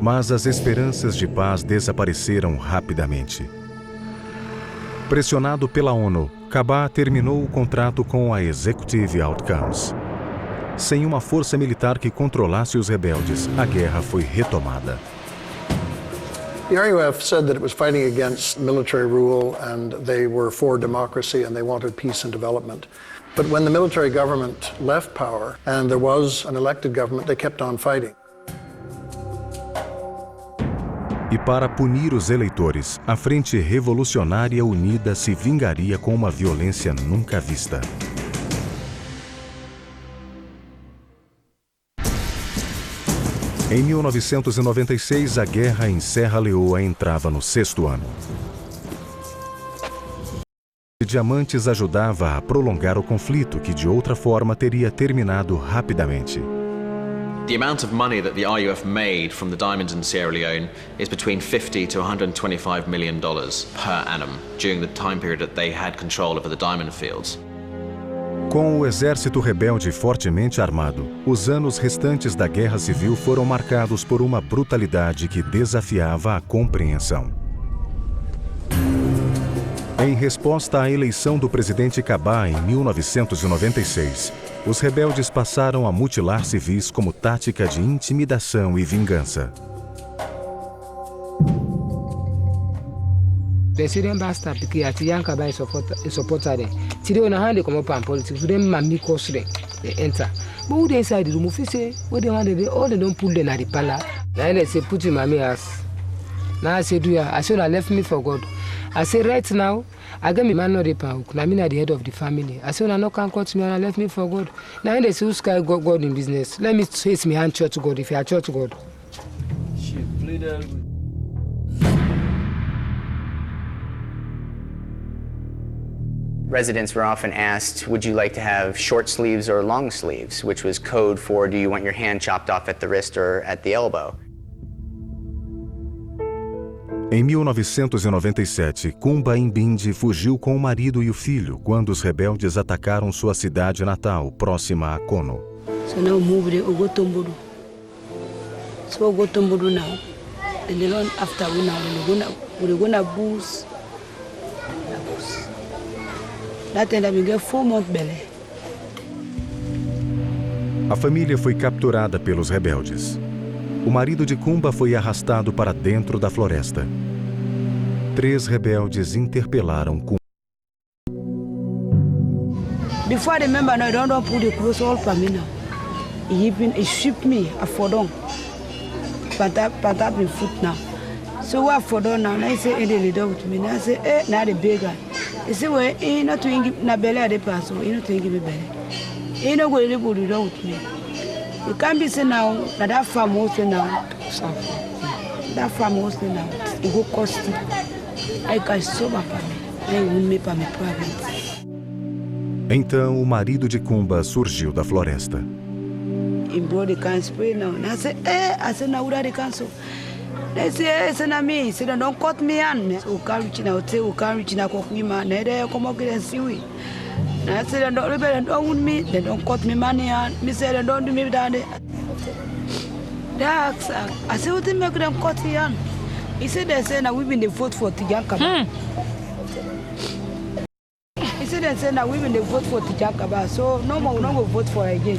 Mas as esperanças de paz desapareceram rapidamente. Pressionado pela ONU, Kaba terminou o contrato com a Executive Outcomes. Sem uma força militar que controlasse os rebeldes, a guerra foi retomada. The RUF said that it was fighting against military rule and they were for democracy and they wanted peace and development. But when the military government left power and there was an elected government, they kept on fighting. E para punir os eleitores, a Frente Revolucionária Unida se vingaria com uma violência nunca vista. Em 1996, a guerra em Serra Leoa entrava no 6º ano. Diamantes ajudava a prolongar o conflito que, de outra forma, teria terminado rapidamente. The amount of money that the RUF made from the diamonds in Sierra Leone is between $50 to $125 million per annum during the time period that they had control over the diamond fields. Com o exército rebelde fortemente armado, os anos restantes da Guerra Civil foram marcados por uma brutalidade que desafiava a compreensão. Em resposta à eleição do presidente Kaba em 1996, os rebeldes passaram a mutilar civis como tática de intimidação e vingança. President Basta because at young Kaba is supporter them. Today on hand they come up and politics. Them mami cost they enter. But who they inside the room? If you say what they want, all they don't pull them at the palace. Now they say put in mami ass. Now I say do ya? I say I left me for God. I say right now I get me man no dey pound. Now me na the head of the family. I say I no can cut me and I left me for God. Now they say who sky God in business. Let me face me and church God if you are church God. She pleaded. Residents were often asked, would you like to have short sleeves or long sleeves, which was code for do you want your hand chopped off at the wrist or at the elbow. Em 1997, Kumba Imbindi fugiu com o marido e o filho quando os rebeldes atacaram sua cidade natal, próxima a Kono. So now move the Ogotomburu. So Ogotomburu now. And the one after we now, we're gonna boost. That time we get 4 months belly. A família foi capturada pelos rebeldes. O marido de Kumba foi arrastado para dentro da floresta. 3 rebeldes interpelaram Kumba. Before I remember, no, I don't put the clothes all for me now. He shipped me a fodong. But up in foot now. So what fodong now? I say, they lead up to me. I say, now the beggar. He say, well, he not to give na belly at the pass, he not to give me belly. He not going to live with me. You can't be saying now that farm hosting now. That farm hosting now. It go cost you. I can sober for me. I will make for me private. Então, o marido de Kumba surgiu da floresta. He brought the can spray now. And I said, now what are the can so? They say, "Say na me, say don't cut me hand." So carry china, say carry china kokuma. They come up and see we. I say they don't wound me, they don't cut me money hand. Me say they don't do me that. They ask, I say what they make them cut the hand. He said they say now we been the vote for Tijankaba. He said they say now we been the vote for Tijankaba. So no more, we don't go vote for her again.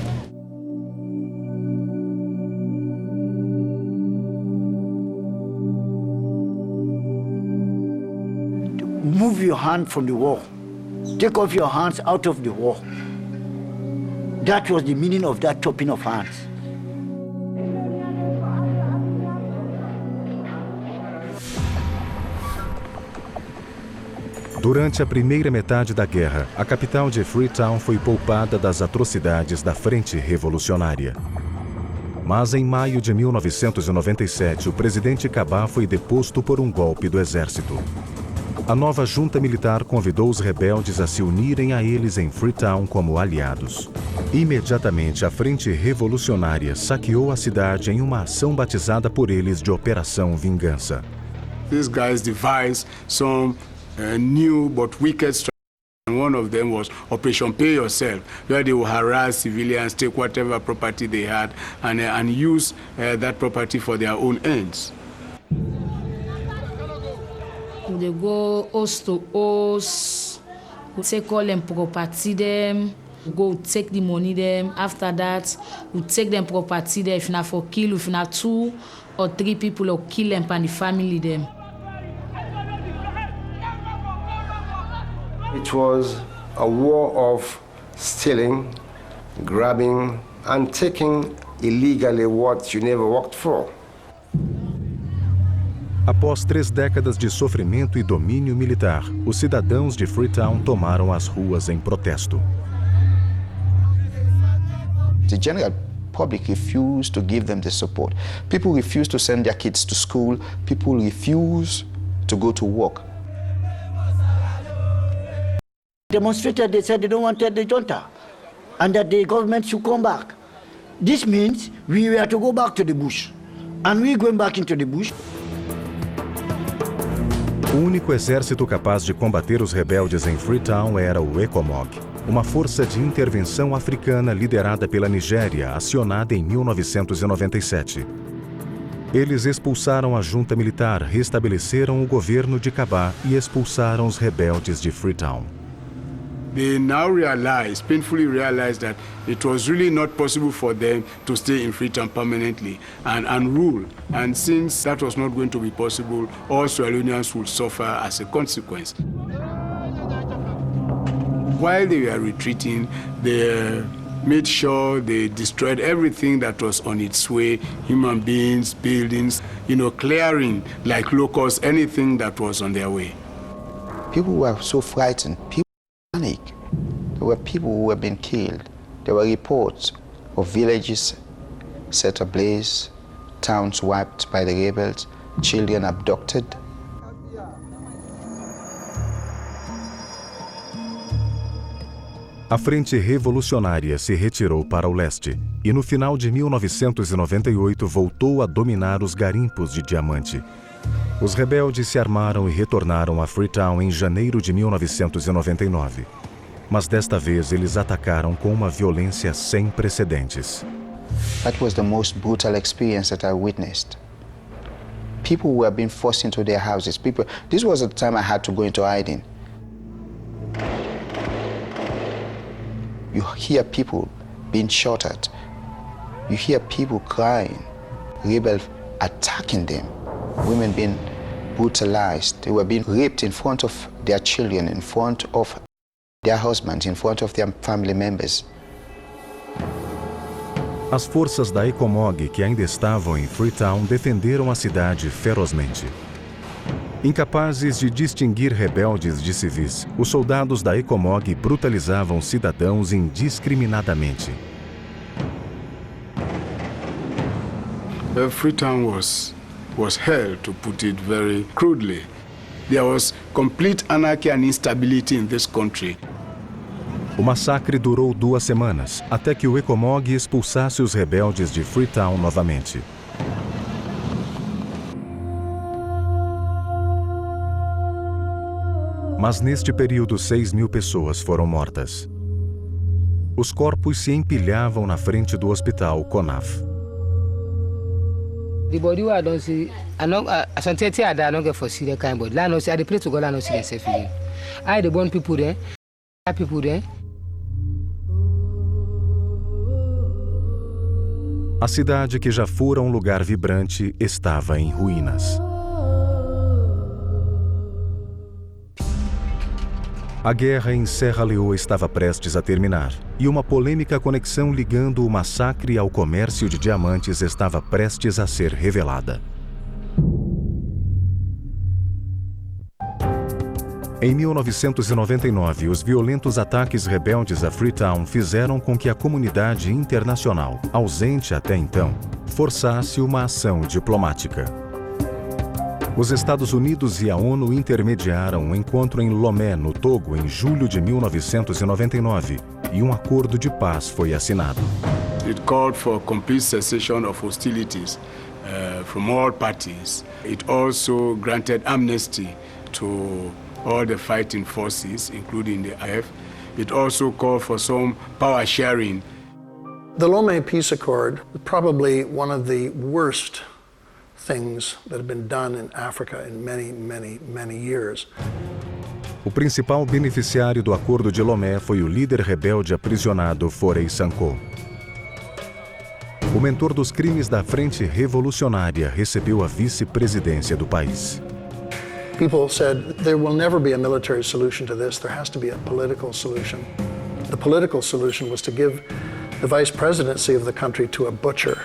Move your hand from the war. Take off your hands out of the war. That was the meaning of that chopping of hands. Durante a primeira metade da guerra, a capital de Freetown foi poupada das atrocidades da Frente Revolucionária. Mas em maio de 1997, o presidente Kabah foi deposto por um golpe do exército. A nova junta militar convidou os rebeldes a se unirem a eles em Freetown como aliados. Imediatamente, a Frente Revolucionária saqueou a cidade em uma ação batizada por eles de Operação Vingança. These guys devised some new but wicked strategy. One of them was Operation Pay Yourself, where they will harass civilians, take whatever property they had, and use that property for their own ends. They go house to house, we take all them property them, we go take the money them. After that, we take them property them. If not for kill, if not 2 or 3 people, or kill them and the family them. It was a war of stealing, grabbing, and taking illegally what you never worked for. Após 3 décadas de sofrimento e domínio militar, os cidadãos de Freetown tomaram as ruas em protesto. The general public refused to give them the support. People refused to send their kids to school. People refused to go to work. Demonstrators, they said they don't want the junta and that the government should come back. This means we were to go back to the bush. And we going back into the bush. O único exército capaz de combater os rebeldes em Freetown era o ECOMOG, uma força de intervenção africana liderada pela Nigéria, acionada em 1997. Eles expulsaram a junta militar, restabeleceram o governo de Kabah e expulsaram os rebeldes de Freetown. They now realize, painfully realize, that it was really not possible for them to stay in Freetown permanently and rule. And since that was not going to be possible, all Sierra Leoneans would suffer as a consequence. While they were retreating, they made sure they destroyed everything that was on its way, human beings, buildings, clearing like locusts, anything that was on their way. People were so frightened. People panic. There were people who were being killed. There were reports of villages set ablaze, towns wiped by the rebels, children abducted. A Frente Revolucionária se retirou para o leste e no final de 1998 voltou a dominar os garimpos de diamante. Os rebeldes se armaram e retornaram a Freetown em janeiro de 1999. Mas desta vez eles atacaram com uma violência sem precedentes. That was the most brutal experience that I witnessed. People were being forced into their houses. This was the time I had to go into hiding. You hear people being shot at. You hear people crying. Rebels attacking them. Women being brutalized. They were being raped in front of their children, in front of their husbands, in front of their family members. As forças da ECOMOG que ainda estavam em Freetown defenderam a cidade ferozmente. Incapazes de distinguir rebeldes de civis, os soldados da ECOMOG brutalizavam cidadãos indiscriminadamente. Freetown was hell, to put it very crudely. There was complete anarchy and instability in this country. O massacre durou 2 semanas, até que o ECOMOG expulsasse os rebeldes de Freetown novamente. Mas neste período, 6.000 pessoas foram mortas. Os corpos se empilhavam na frente do hospital Conaf. The body I don't see, I don't get for see the kind body. I don't see. I pray to God I don't see themselves again. I the born people there, people there. A cidade, que já fora um lugar vibrante, estava em ruínas. A guerra em Serra Leoa estava prestes a terminar, e uma polêmica conexão ligando o massacre ao comércio de diamantes estava prestes a ser revelada. Em 1999, os violentos ataques rebeldes a Freetown fizeram com que a comunidade internacional, ausente até então, forçasse uma ação diplomática. Os Estados Unidos e a ONU intermediaram um encontro em Lomé, no Togo, em julho de 1999, e um acordo de paz foi assinado. It called for complete cessation of hostilities from all parties. It also granted amnesty to all the fighting forces, including the IF. It also called for some power sharing. The Lomé Peace Accord was probably one of the worst things that have been done in Africa in many years. O principal beneficiário do Acordo de Lomé foi o líder rebelde aprisionado Faure Sanko. O mentor dos crimes da Frente Revolucionária recebeu a vice-presidência do país. People said there will never be a military solution to this. There has to be a political solution. The political solution was to give the vice presidency of the country to a butcher.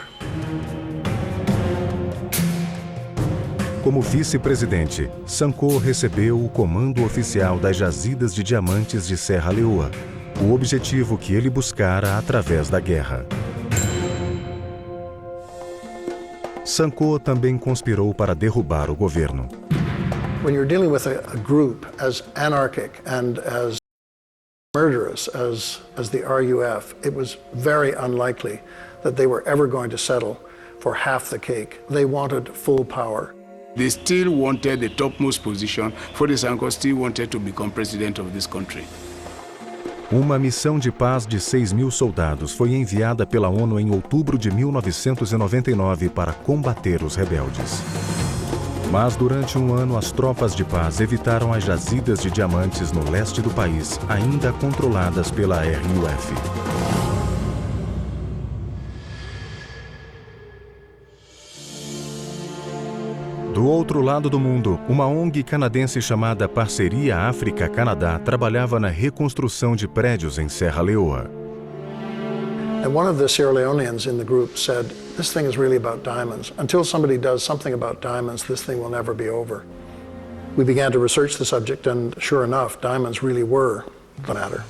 Como vice-presidente, Sanko recebeu o comando oficial das jazidas de diamantes de Serra Leoa, o objetivo que ele buscara através da guerra. Sanko também conspirou para derrubar o governo. When you're dealing with a group as anarchic and as murderous as the RUF, it was very unlikely that they were ever going to settle for half the cake. They wanted full power. They still wanted the topmost position. Faure Sanko still wanted to become president of this country. Uma missão de paz de 6.000 soldados foi enviada pela ONU em outubro de 1999 para combater os rebeldes. Mas durante um ano, as tropas de paz evitaram as jazidas de diamantes no leste do país, ainda controladas pela RUF. Do outro lado do mundo, uma ONG canadense chamada Parceria África-Canadá trabalhava na reconstrução de prédios em Serra Leoa. And one of the Sierra Leoneans in the group said, this thing is really about diamonds. Until somebody does something about diamonds, this thing will never be over. We began to research the subject, and sure enough, diamonds really were the matter.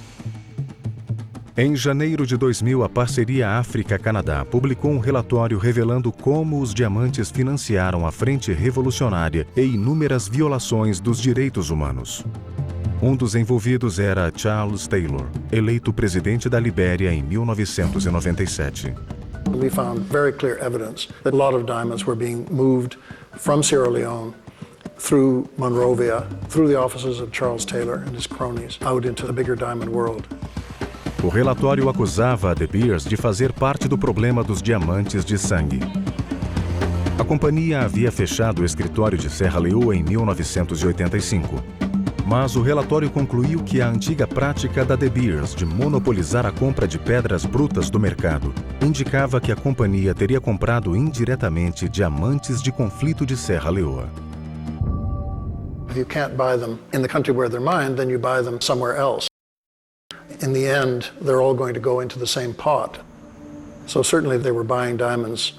Em janeiro de 2000, a Parceria África-Canadá publicou um relatório revelando como os diamantes financiaram a Frente Revolucionária e inúmeras violações dos direitos humanos. Um dos envolvidos era Charles Taylor, eleito presidente da Libéria em 1997. We found very clear evidence that a lot of diamonds were being moved from Sierra Leone through Monrovia, through the offices of Charles Taylor and his cronies, out into the bigger diamond world. O relatório acusava a De Beers de fazer parte do problema dos diamantes de sangue. A companhia havia fechado o escritório de Serra Leoa em 1985. Mas o relatório concluiu que a antiga prática da De Beers de monopolizar a compra de pedras brutas do mercado indicava que a companhia teria comprado indiretamente diamantes de conflito de Serra Leoa. If you can't buy them in the country where they're mined, then you buy them somewhere else. In the end, they're all going to go into the same pot. So certainly they were buying diamonds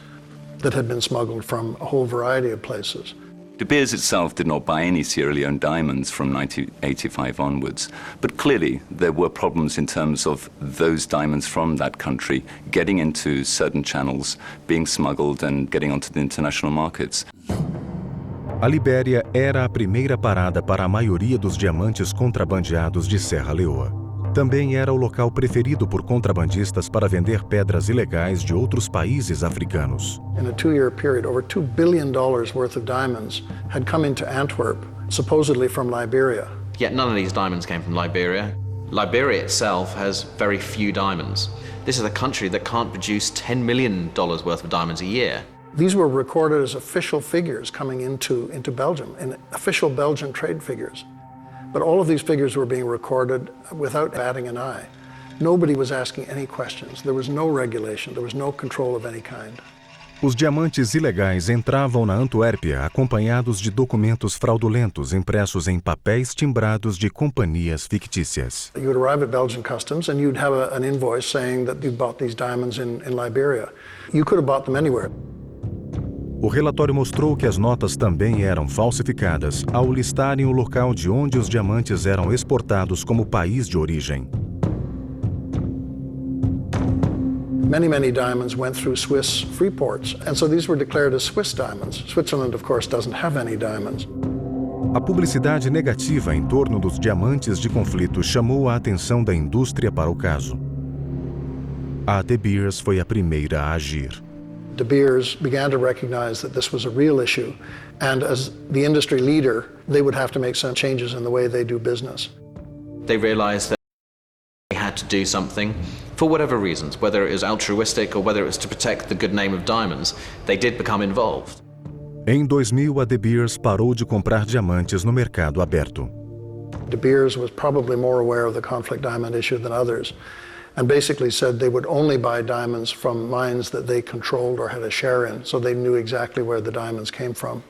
that had been smuggled from a whole variety of places. De Beers itself did not buy any Sierra Leone diamonds from 1985 onwards, but clearly there were problems in terms of those diamonds from that country getting into certain channels, being smuggled and getting onto the international markets. A Libéria era a primeira parada para a maioria dos diamantes contrabandeados de Serra Leoa. Também era o local preferido por contrabandistas para vender pedras ilegais de outros países africanos. In a 2-year period, over $2 billion worth of diamonds had come into Antwerp, supposedly from Liberia. Yet none of these diamonds came from Liberia. Liberia itself has very few diamonds. This is a country that can't produce $10 million worth of diamonds a year. These were recorded as official figures coming into Belgium, in official Belgian trade figures. But all of these figures were being recorded without batting an eye. Nobody was asking any questions. There was no regulation. There was no control of any kind. Os diamantes ilegais entravam na Antuérpia acompanhados de documentos fraudulentos impressos em papéis timbrados de companhias fictícias. You would arrive at Belgian customs and you'd have an invoice saying that you bought these diamonds in Liberia. You could have bought them anywhere. O relatório mostrou que as notas também eram falsificadas ao listarem o local de onde os diamantes eram exportados como país de origem. Many diamonds went through Swiss free ports, and so these were declared as Swiss diamonds. Switzerland, of course, doesn't have any diamonds. A publicidade negativa em torno dos diamantes de conflito chamou a atenção da indústria para o caso. A De Beers foi a primeira a agir. De Beers began to recognize that this was a real issue, and as the industry leader, they would have to make some changes in the way they do business. They realized that they had to do something for whatever reasons, whether it was altruistic or whether it was to protect the good name of diamonds. They did become involved. Em 2000, a De Beers parou de comprar diamantes no mercado aberto. De Beers was probably more aware of the conflict diamond issue than others, and basically said they would only buy diamonds from mines that they controlled or had a share in, so they knew exactly where the diamonds came from.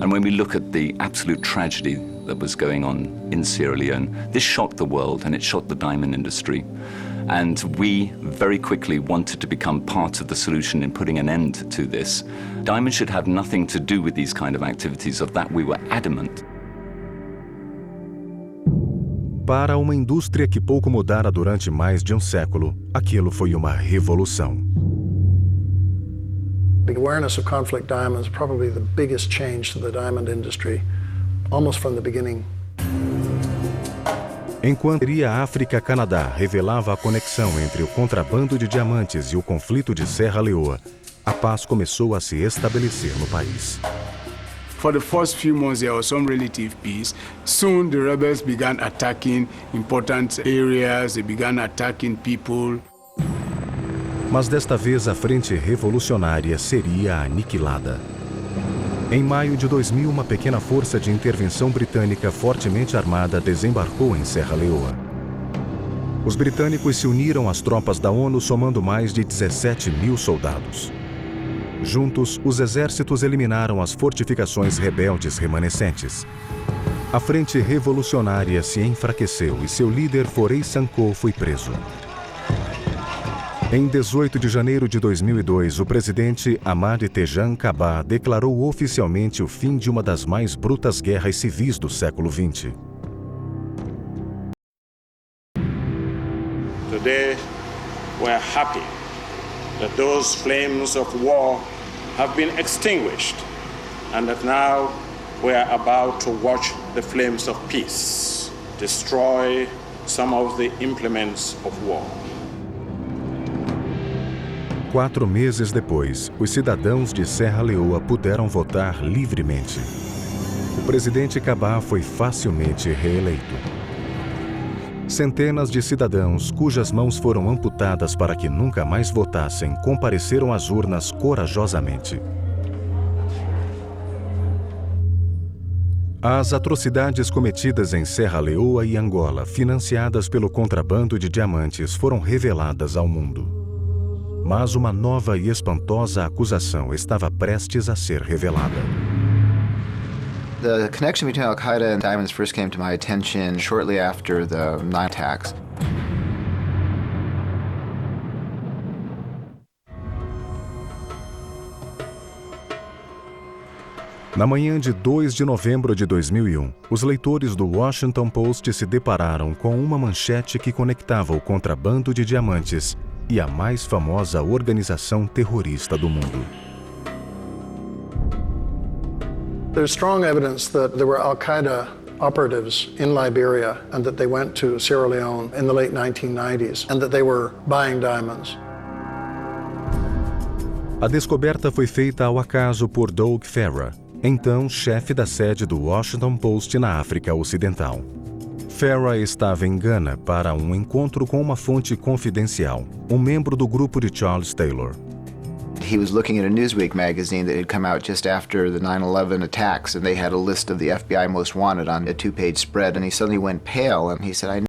And when we look at the absolute tragedy that was going on in Sierra Leone, this shocked the world and it shocked the diamond industry. And we very quickly wanted to become part of the solution in putting an end to this. Diamonds should have nothing to do with these kind of activities. Of that we were adamant. Para uma indústria que pouco mudara durante mais de um século, aquilo foi uma revolução. The awareness of conflict diamonds is probably the biggest change to the diamond industry, almost from the beginning. Enquanto a África-Canadá revelava a conexão entre o contrabando de diamantes e o conflito de Serra Leoa, a paz começou a se estabelecer no país. For the first few months, there was some relative peace. Soon, the rebels began attacking important areas. They began attacking people. Mas desta vez a frente revolucionária seria aniquilada. Em maio de 2000, uma pequena força de intervenção britânica fortemente armada desembarcou em Serra Leoa. Os britânicos se uniram às tropas da ONU, somando mais de 17 mil soldados. Juntos, os exércitos eliminaram as fortificações rebeldes remanescentes. A frente revolucionária se enfraqueceu e seu líder, Faure Sanko, foi preso. Em 18 de janeiro de 2002, o presidente Ahmad Tejan Kaba declarou oficialmente o fim de uma das mais brutas guerras civis do século XX. Today, we're happy that those flames of war have been extinguished and that now we are about to watch the flames of peace destroy some of the implements of war. 4 meses depois, os cidadãos de Serra Leoa puderam votar livremente. O presidente Kaba foi facilmente reeleito. Centenas de cidadãos, cujas mãos foram amputadas para que nunca mais votassem, compareceram às urnas corajosamente. As atrocidades cometidas em Serra Leoa e Angola, financiadas pelo contrabando de diamantes, foram reveladas ao mundo. Mas uma nova e espantosa acusação estava prestes a ser revelada. The connection between Al-Qaeda and diamonds first came to my attention shortly after the 9 attacks. Na manhã de 2 de novembro de 2001, os leitores do Washington Post se depararam com uma manchete que conectava o contrabando de diamantes e a mais famosa organização terrorista do mundo. There's strong evidence that there were Al-Qaeda operatives in Liberia and that they went to Sierra Leone in the late 1990s and that they were buying diamonds. A descoberta foi feita ao acaso por Doug Farah, então chefe da sede do Washington Post na África Ocidental. Farah estava em Gana para um encontro com uma fonte confidencial, um membro do grupo de Charles Taylor. He was looking at a Newsweek magazine that had come out just after the 9/11 attacks, and they had a list of the FBI most wanted on a 2-page spread, and he suddenly went pale, and he said, I know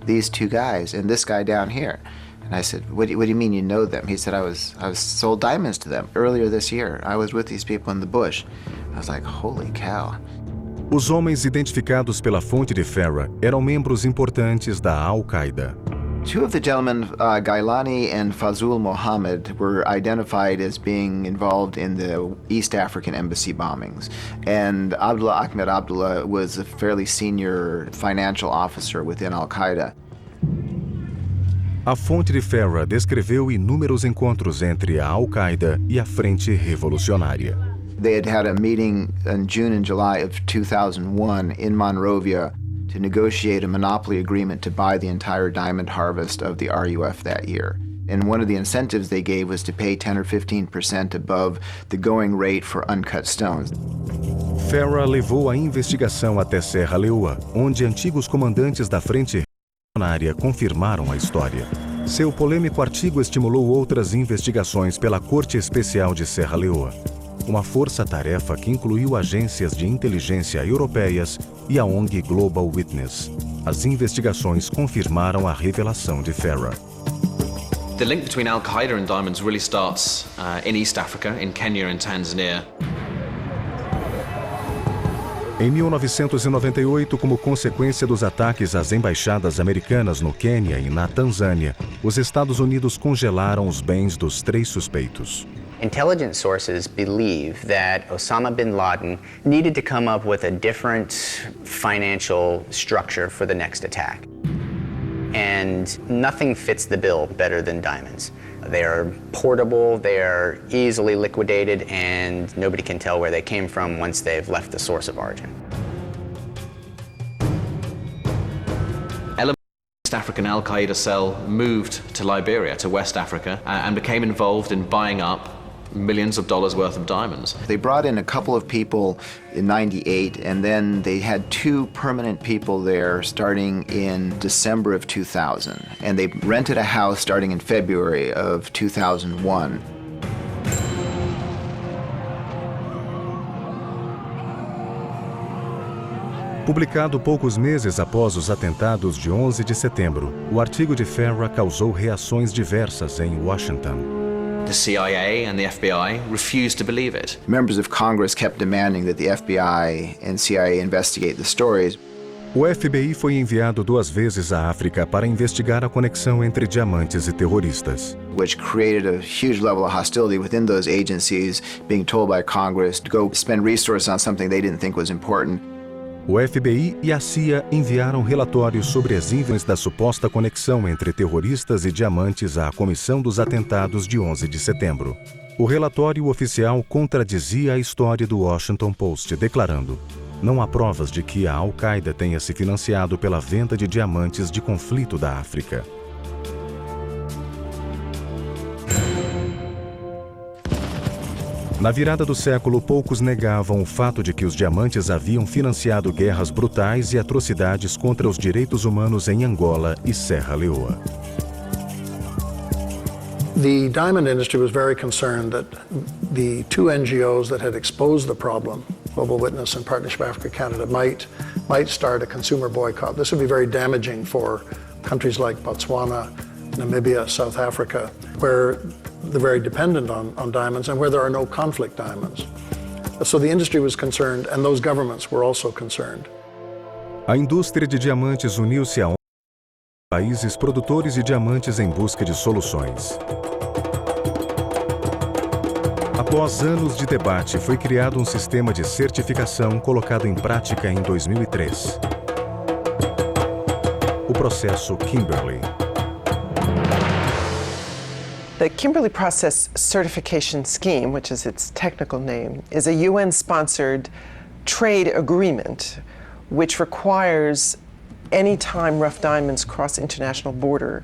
these two guys and this guy down here. And I said, what do you mean you know them? He said, I was sold diamonds to them earlier this year. I was with these people in the bush. I was like, holy cow. Os homens identificados pela fonte de Farah eram membros importantes da Al-Qaeda. Two of the gentlemen, Gailani and Fazul Mohammed, were identified as being involved in the East African embassy bombings. And Abdullah Ahmed Abdullah was a fairly senior financial officer within Al-Qaeda. A fonte de Farah descreveu inúmeros encontros entre a Al-Qaeda e a Frente Revolucionária. They had a meeting in June and July of 2001 in Monrovia to negotiate a monopoly agreement to buy the entire diamond harvest of the RUF that year. And one of the incentives they gave was to pay 10 or 15% above the going rate for uncut stones. Farah levou a investigação até Serra Leoa, onde antigos comandantes da Frente Revolucionária confirmaram a história. Seu polêmico artigo estimulou outras investigações pela Corte Especial de Serra Leoa, uma força-tarefa que incluiu agências de inteligência europeias e a ONG Global Witness. As investigações confirmaram a revelação de Farah. The link between Al-Qaeda and diamonds really starts in East Africa, in Kenya and Tanzania. Em 1998, como consequência dos ataques às embaixadas americanas no Quênia e na Tanzânia, os Estados Unidos congelaram os bens dos 3 suspeitos. Intelligence sources believe that Osama bin Laden needed to come up with a different financial structure for the next attack. And nothing fits the bill better than diamonds. They are portable, they are easily liquidated, and nobody can tell where they came from once they've left the source of origin. East African Al-Qaeda cell moved to Liberia, to West Africa, and became involved in buying up millions of dollars worth of diamonds. They brought in a couple of people in '98, and then they had 2 permanent people there starting in December of 2000. And they rented a house starting in February of 2001. Publicado poucos meses após os atentados de 11 de setembro, o artigo de Farah causou reações diversas em Washington. The CIA and the FBI refused to believe it. Members of Congress kept demanding that the FBI and CIA investigate the stories. O FBI foi enviado 2 vezes à África para investigar a conexão entre diamantes e terroristas. Which created a huge level of hostility within those agencies, being told by Congress to go spend resources on something they didn't think was important. O FBI e a CIA enviaram relatórios sobre as índices da suposta conexão entre terroristas e diamantes à comissão dos atentados de 11 de setembro. O relatório oficial contradizia a história do Washington Post, declarando: não há provas de que a Al-Qaeda tenha se financiado pela venda de diamantes de conflito da África. Na virada do século, poucos negavam o fato de que os diamantes haviam financiado guerras brutais e atrocidades contra os direitos humanos em Angola e Serra Leoa. The diamond industry was very concerned that the 2 NGOs that had exposed the problem, Global Witness and Partnership Africa Canada, might start a consumer boycott. This would be very damaging for countries like Botswana, Namibia, South Africa, where they're very dependent on diamonds and where there are no conflict diamonds. So the industry was concerned, and those governments were also concerned. A indústria de diamantes uniu-se a países produtores de diamantes em busca de soluções. Após anos de debate, foi criado um sistema de certificação colocado em prática em 2003. O processo Kimberley. The Kimberley Process Certification Scheme, which is its technical name, is a UN-sponsored trade agreement which requires any time rough diamonds cross international border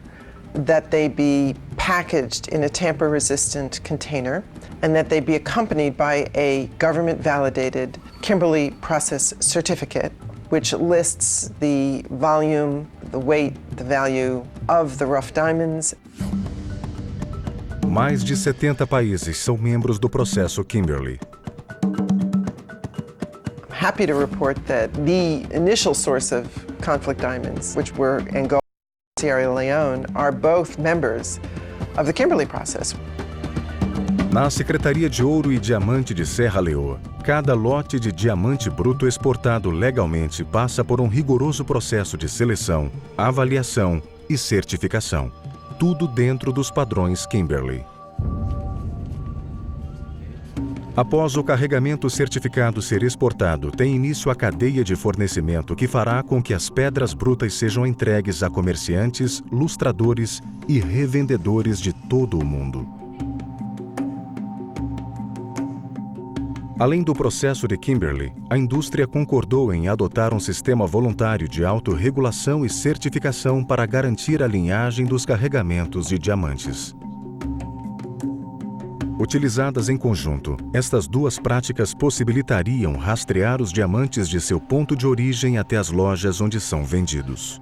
that they be packaged in a tamper-resistant container, and that they be accompanied by a government-validated Kimberley process certificate, which lists the volume, the weight, the value of the rough diamonds. Mais de 70 países são membros do processo Kimberley. I'm happy to report that the initial source of conflict diamonds, which were Angola and Sierra Leone, are both members of the Kimberley process. Na Secretaria de Ouro e Diamante de Serra Leoa, cada lote de diamante bruto exportado legalmente passa por um rigoroso processo de seleção, avaliação e certificação. Tudo dentro dos padrões Kimberley. Após o carregamento certificado ser exportado, tem início a cadeia de fornecimento que fará com que as pedras brutas sejam entregues a comerciantes, lustradores e revendedores de todo o mundo. Além do processo de Kimberley, a indústria concordou em adotar um sistema voluntário de autorregulação e certificação para garantir a linhagem dos carregamentos de diamantes. Utilizadas em conjunto, estas duas práticas possibilitariam rastrear os diamantes de seu ponto de origem até as lojas onde são vendidos.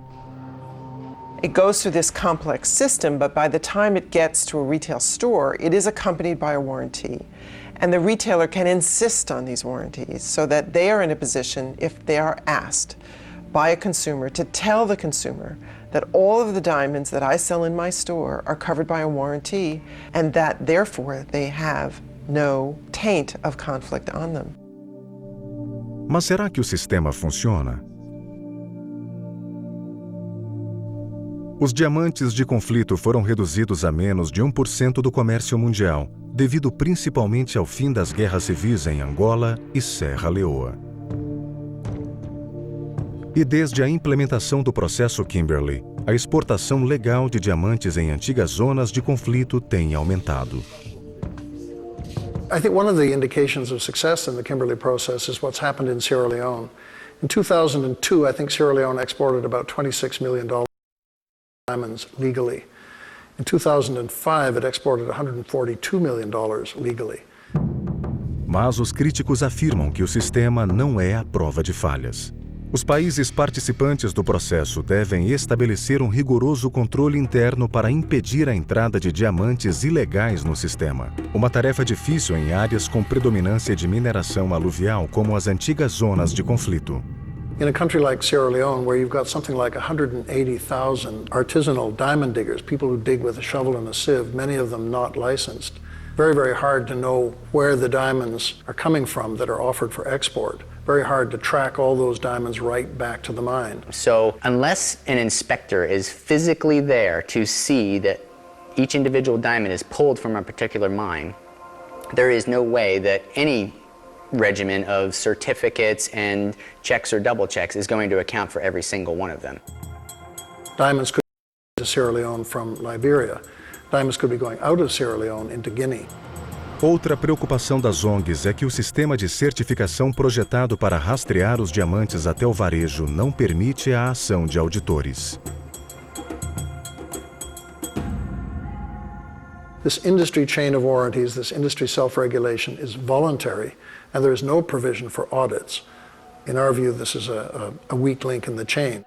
It goes through this complex system, but by the time it gets to a retail store, it is accompanied by a warranty. And the retailer can insist on these warranties so that they are in a position, if they are asked by a consumer, to tell the consumer that all of the diamonds that I sell in my store are covered by a warranty and that therefore they have no taint of conflict on them. Mas será que o sistema funciona? Os diamantes de conflito foram reduzidos a menos de 1% do comércio mundial, devido principalmente ao fim das guerras civis em Angola e Serra Leoa. E desde a implementação do processo Kimberley, a exportação legal de diamantes em antigas zonas de conflito tem aumentado. I think one of the indications of success in the Kimberley process is what's happened in Sierra Leone. In 2002, I think Sierra Leone exported about $26 million diamonds legally. In 2005, it exported $142 million legally. Mas os críticos afirmam que o sistema não é a prova de falhas. Os países participantes do processo devem estabelecer um rigoroso controle interno para impedir a entrada de diamantes ilegais no sistema. Uma tarefa difícil em áreas com predominância de mineração aluvial, como as antigas zonas de conflito. In a country like Sierra Leone, where you've got something like 180,000 artisanal diamond diggers, people who dig with a shovel and a sieve, many of them not licensed, very, very hard to know where the diamonds are coming from that are offered for export. Very hard to track all those diamonds right back to the mine. So unless an inspector is physically there to see that each individual diamond is pulled from a particular mine, there is no way that any regimen of certificates and checks or double checks is going to account for every single one of them. Diamonds could be to Sierra Leone from Liberia. Diamonds could be going out of Sierra Leone into Guinea. Outra preocupação das ONGs é que o sistema de certificação projetado para rastrear os diamantes até o varejo não permite a ação de auditores. This industry chain of warranties, this industry self-regulation is voluntary, and there is no provision for audits. In our view, this is a weak link in the chain.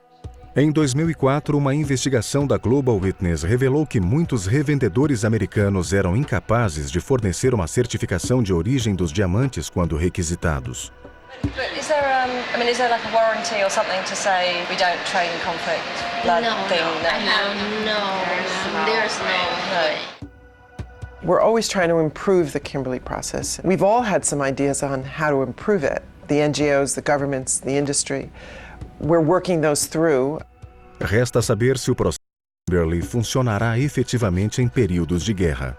Em 2004, uma investigação da Global Witness revelou que muitos revendedores americanos eram incapazes de fornecer uma certificação de origem dos diamantes quando requisitados. Is there like a warranty or something to say we don't trade in conflict blood thing? No, there's no. We're always trying to improve the Kimberley process. We've all had some ideas on how to improve it. The NGOs, the governments, the industry. We're working those through. Resta saber se o processo Kimberley funcionará efetivamente em períodos de guerra.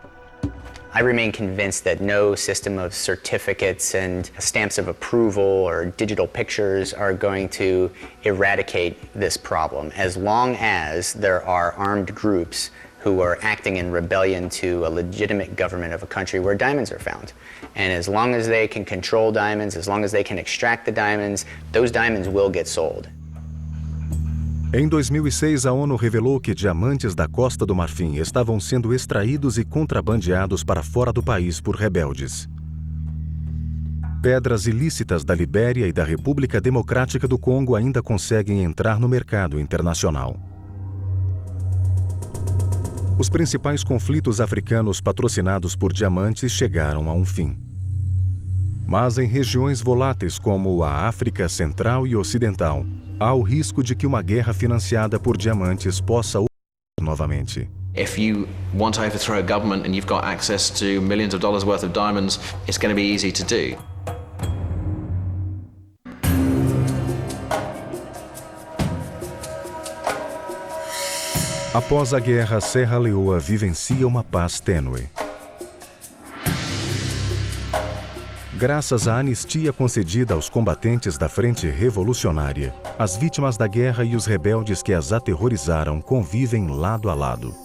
I remain convinced that no system of certificates and stamps of approval or digital pictures are going to eradicate this problem, as long as there are armed groups who are acting in rebellion to a legitimate government of a country where diamonds are found. And as long as they can control diamonds, as long as they can extract the diamonds, those diamonds will get sold. Em 2006, a ONU revelou que diamantes da Costa do Marfim estavam sendo extraídos e contrabandeados para fora do país por rebeldes. Pedras ilícitas da Libéria e da República Democrática do Congo ainda conseguem entrar no mercado internacional. Os principais conflitos africanos patrocinados por diamantes chegaram a um fim. Mas em regiões voláteis como a África Central e Ocidental, há o risco de que uma guerra financiada por diamantes possa ocorrer novamente. If you want to overthrow a government and you've got access to millions of dollars worth of diamonds, it's going to be easy to do. Após a guerra, Serra Leoa vivencia uma paz tênue. Graças à anistia concedida aos combatentes da Frente Revolucionária, as vítimas da guerra e os rebeldes que as aterrorizaram convivem lado a lado.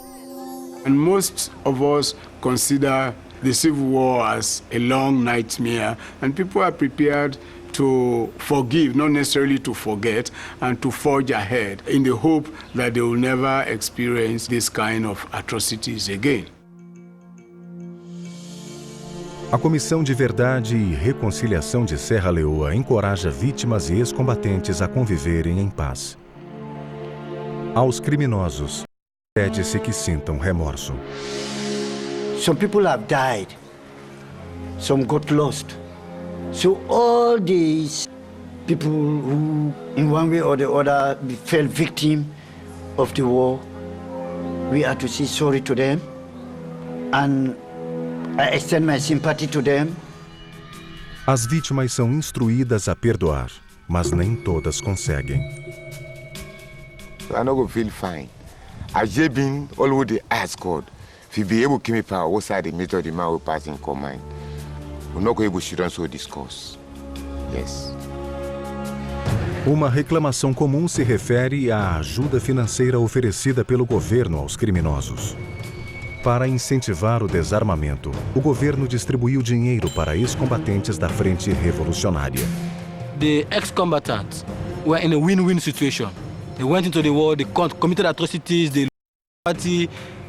And most of us consider the Civil War as a long nightmare, and people are prepared to forgive, not necessarily to forget, and to forge ahead in the hope that they will never experience this kind of atrocities again. A Comissão de Verdade e Reconciliação de Serra Leoa encoraja vítimas e ex-combatentes a conviverem em paz. Aos criminosos, pede-se que sintam remorso. Some people have died. Some got lost. So all these people who, in one way or the other, fell victim of the war, we have to say sorry to them, and I extend my sympathy to them. As vítimas são instruídas a perdoar, mas nem todas conseguem. I no go feel fine. I just been all over the ask God. If you be able to keep me power, what side the major the man will pass in command. We're not going to shoot on so discourse. Yes. Uma reclamação comum se refere à ajuda financeira oferecida pelo governo aos criminosos. Para incentivar o desarmamento, o governo distribuiu dinheiro para ex-combatentes da Frente Revolucionária. The ex-combatants were in a win-win situation. They went into the war, they committed atrocities, they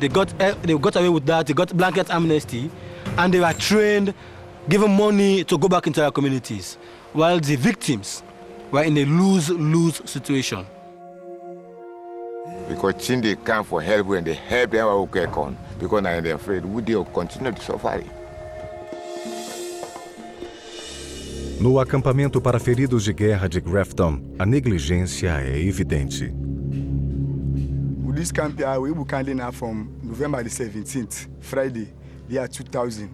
got away with that, they got blanket amnesty, and they were trained, given money to go back into their communities, while the victims were in a lose-lose situation. Because since they come for help and they help them will get on, because now they're afraid, would they continue to suffer? No acampamento para feridos de guerra de Grafton, a negligência é evidente. With this camp here, we will kindly now from November the 17th, Friday, the year 2000.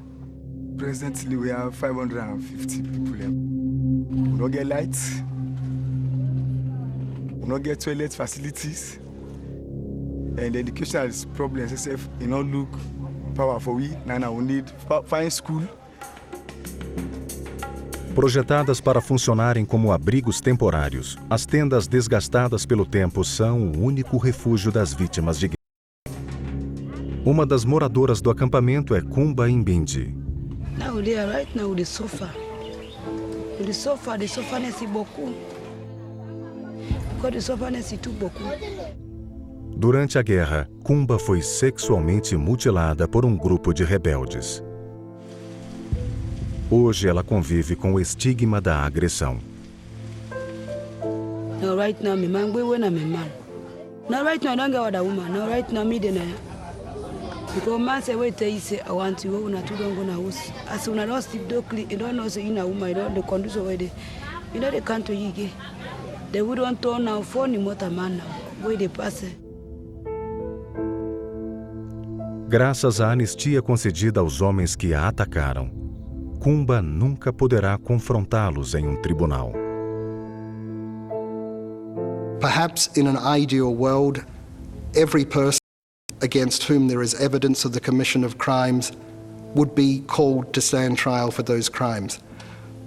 Presently, we have 550 people here. We don't get lights. We don't get toilet facilities. And the educational problems itself, you know, look powerful. Now we need fine school. Projetadas para funcionarem como abrigos temporários, as tendas desgastadas pelo tempo são o único refúgio das vítimas de guerra. Uma das moradoras do acampamento é Kumba Imbindi. Now they are right now the sofa. The sofa nesse beaucoup. Because the sofa nesse tout beaucoup. Durante a guerra, Kumba foi sexualmente mutilada por um grupo de rebeldes. Hoje ela convive com o estigma da agressão. No, right now, my man, we win a man. No, right now, I don't get what a woman. No, right now, me then. Because man say, wait till you say, I want to go, not to don't go now. As soon as I don't sleep, you don't know, say, in a woman, you don't the conduce over there. You know, they can't do it. They wouldn't turn now for any more man now. Where they pass it. Graças à anistia concedida aos homens que a atacaram, Kumba nunca poderá confrontá-los em um tribunal. Perhaps in an ideal world, every person against whom there is evidence of the commission of crimes would be called to stand trial for those crimes.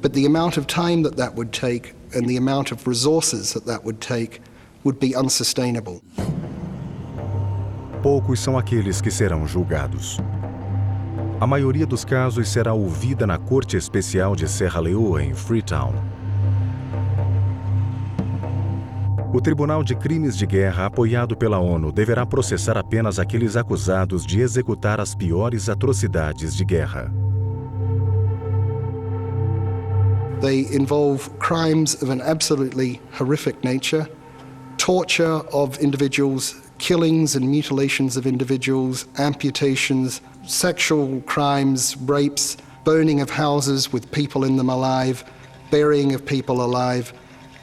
But the amount of time that would take and the amount of resources that would take would be unsustainable. Poucos são aqueles que serão julgados. A maioria dos casos será ouvida na Corte Especial de Serra Leoa, em Freetown. O Tribunal de Crimes de Guerra, apoiado pela ONU, deverá processar apenas aqueles acusados de executar as piores atrocidades de guerra. They involve crimes of an absolutely horrific nature, torture of individuals, killings and mutilations of individuals, amputations, sexual crimes, rapes, burning of houses with people in them alive, burying of people alive,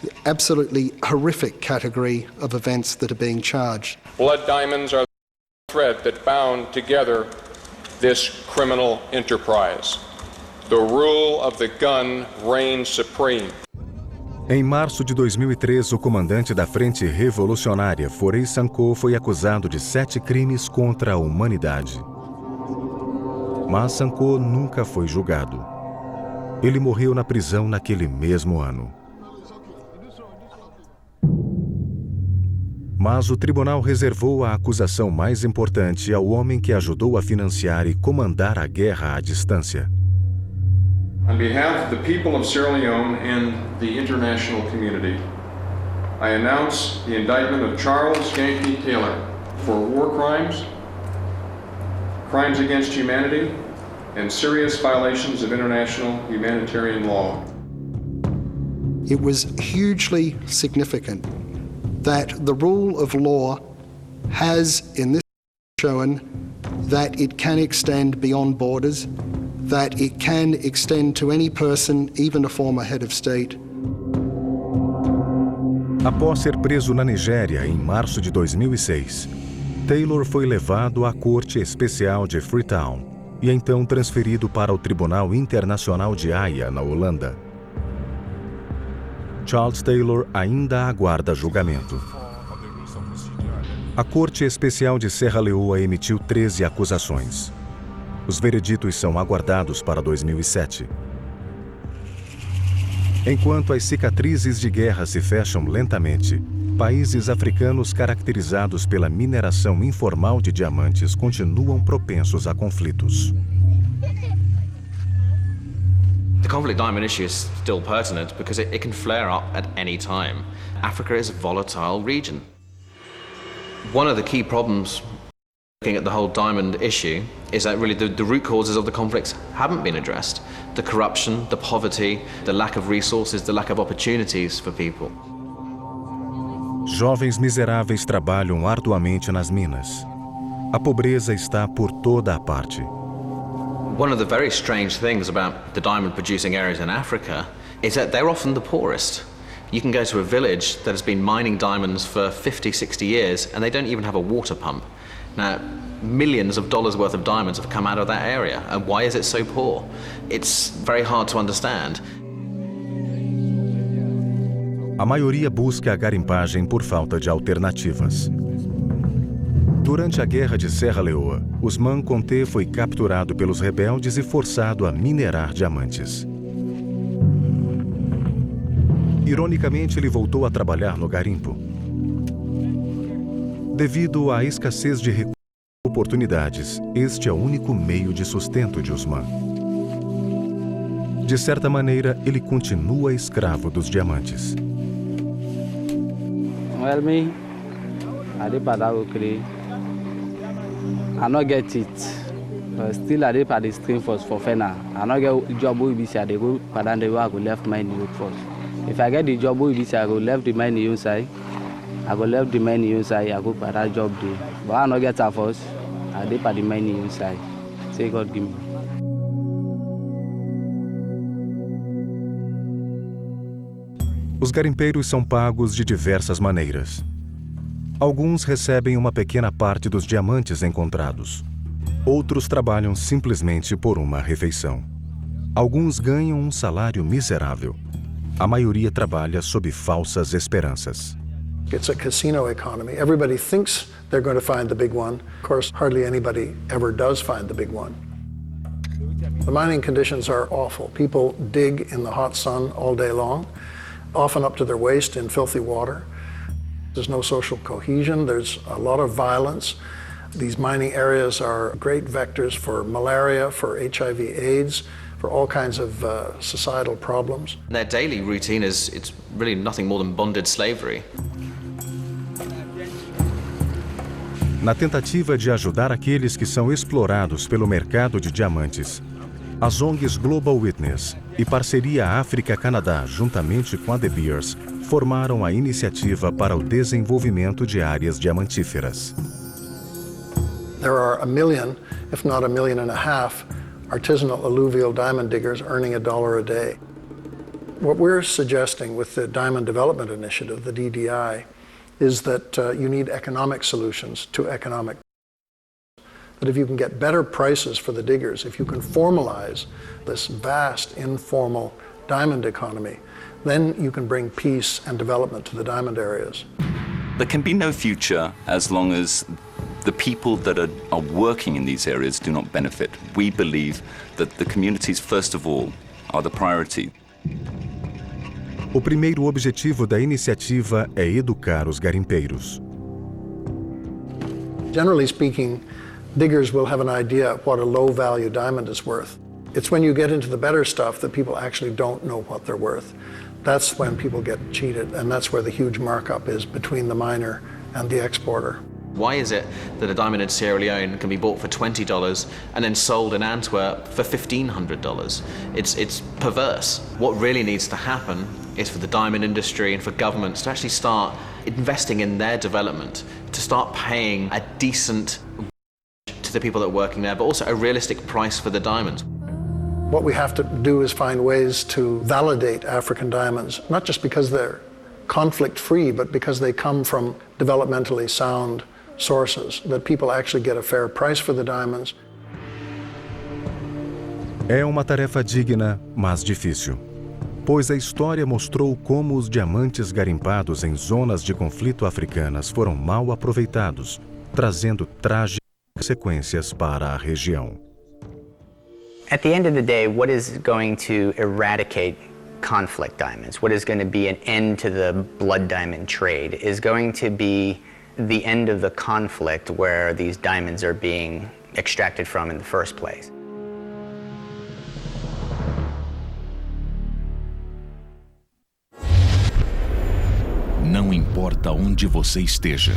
the absolutely horrific category of events that are being charged. Blood diamonds are the thread that bound together this criminal enterprise. The rule of the gun reigns supreme. Em março de 2003, o comandante da Frente Revolucionária, Fauré Sanko, foi acusado de 7 crimes contra a humanidade. Mas Sanko nunca foi julgado. Ele morreu na prisão naquele mesmo ano. Mas o tribunal reservou a acusação mais importante ao homem que ajudou a financiar e comandar a guerra à distância. On behalf of the people of Sierra Leone and the international community, I announce the indictment of Charles Yankee Taylor for war crimes, crimes against humanity, and serious violations of international humanitarian law. It was hugely significant that the rule of law has in this shown that it can extend beyond borders, that it can extend to any person, even a former head of state. Após ser preso na Nigéria em março de 2006, Taylor foi levado à Corte Especial de Freetown e então transferido para o Tribunal Internacional de Haia, na Holanda. Charles Taylor ainda aguarda julgamento. A Corte Especial de Serra Leoa emitiu 13 acusações. Os vereditos são aguardados para 2007. Enquanto as cicatrizes de guerra se fecham lentamente, países africanos caracterizados pela mineração informal de diamantes continuam propensos a conflitos. The conflict diamond issue is still pertinent because it can flare up at any time. Africa is a volatile region. One of the key problems looking at the whole diamond issue is that really the root causes of the conflicts haven't been addressed. The corruption, the poverty, the lack of resources, the lack of opportunities for people. Jovens miseráveis trabalham arduamente nas minas. A pobreza está por toda a parte. One of the very strange things about the diamond producing areas in Africa is that they're often the poorest. You can go to a village that has been mining diamonds for 50, 60 years and they don't even have a water pump. Now, millions of dollars worth of diamonds have come out of that area. And why is it so poor? It's very hard to understand. A maioria busca a garimpagem por falta de alternativas. Durante a Guerra de Serra Leoa, Ousmane Conté foi capturado pelos rebeldes e forçado a minerar diamantes. Ironicamente, ele voltou a trabalhar no garimpo. Devido à escassez de recursos e oportunidades, este é o único meio de sustento de Ousmane. De certa maneira, ele continua escravo dos diamantes. Well, me, I did I not get it, but still I did the stream first for Fena. I not get job with BC, I go Padan the way I go left my new first. If I get the job with BC, I go left the money inside. I go left the money inside, I go Padan job there. But I not get that first, I did the money inside. Say God give me. Os garimpeiros são pagos de diversas maneiras. Alguns recebem uma pequena parte dos diamantes encontrados. Outros trabalham simplesmente por uma refeição. Alguns ganham um salário miserável. A maioria trabalha sob falsas esperanças. It's a casino economy. Everybody thinks they're going to find the big one. Of course, hardly anybody ever does find the big one. The mining conditions are awful. People dig in the hot sun all day long, often up to their waist in filthy water. There's no social cohesion. There's a lot of violence. These mining areas are great vectors for malaria, for HIV/AIDS, for all kinds of societal problems. Their daily routine it's really nothing more than bonded slavery. Na tentativa de ajudar aqueles que são explorados pelo mercado de diamantes, as ONGs Global Witness e Parceria África-Canadá, juntamente com a De Beers, formaram a Iniciativa para o Desenvolvimento de Áreas Diamantíferas. There are 1 million, if not 1.5 million, artisanal alluvial diamond diggers earning $1 a day. What we're suggesting with the Diamond Development Initiative, the DDI, is that you need economic solutions to economic. That if you can get better prices for the diggers, if you can formalize this vast informal diamond economy, then you can bring peace and development to the diamond areas. There can be no future as long as the people that are working in these areas do not benefit. We believe that the communities, first of all, are the priority. O primeiro objetivo da iniciativa é educar os garimpeiros. Generally speaking, diggers will have an idea of what a low-value diamond is worth. It's when you get into the better stuff that people actually don't know what they're worth. That's when people get cheated, and that's where the huge markup is between the miner and the exporter. Why is it that a diamond in Sierra Leone can be bought for $20 and then sold in Antwerp for $1,500? It's perverse. What really needs to happen is for the diamond industry and for governments to actually start investing in their development, to start paying a decent to the people that are working there, but also a realistic price for the diamonds. What we have to do is find ways to validate African diamonds, not just because they're conflict-free, but because they come from developmentally sound sources, that people actually get a fair price for the diamonds. É uma tarefa digna, mas difícil, pois a história mostrou como os diamantes garimpados em zonas de conflito africanas foram mal aproveitados, trazendo trágicas consequências para a região. At the end of the day, what is going to eradicate conflict diamonds, what is going to be an end to the blood diamond trade, is going to be the end of the conflict where these diamonds are being extracted from in the first place. Não importa onde você esteja,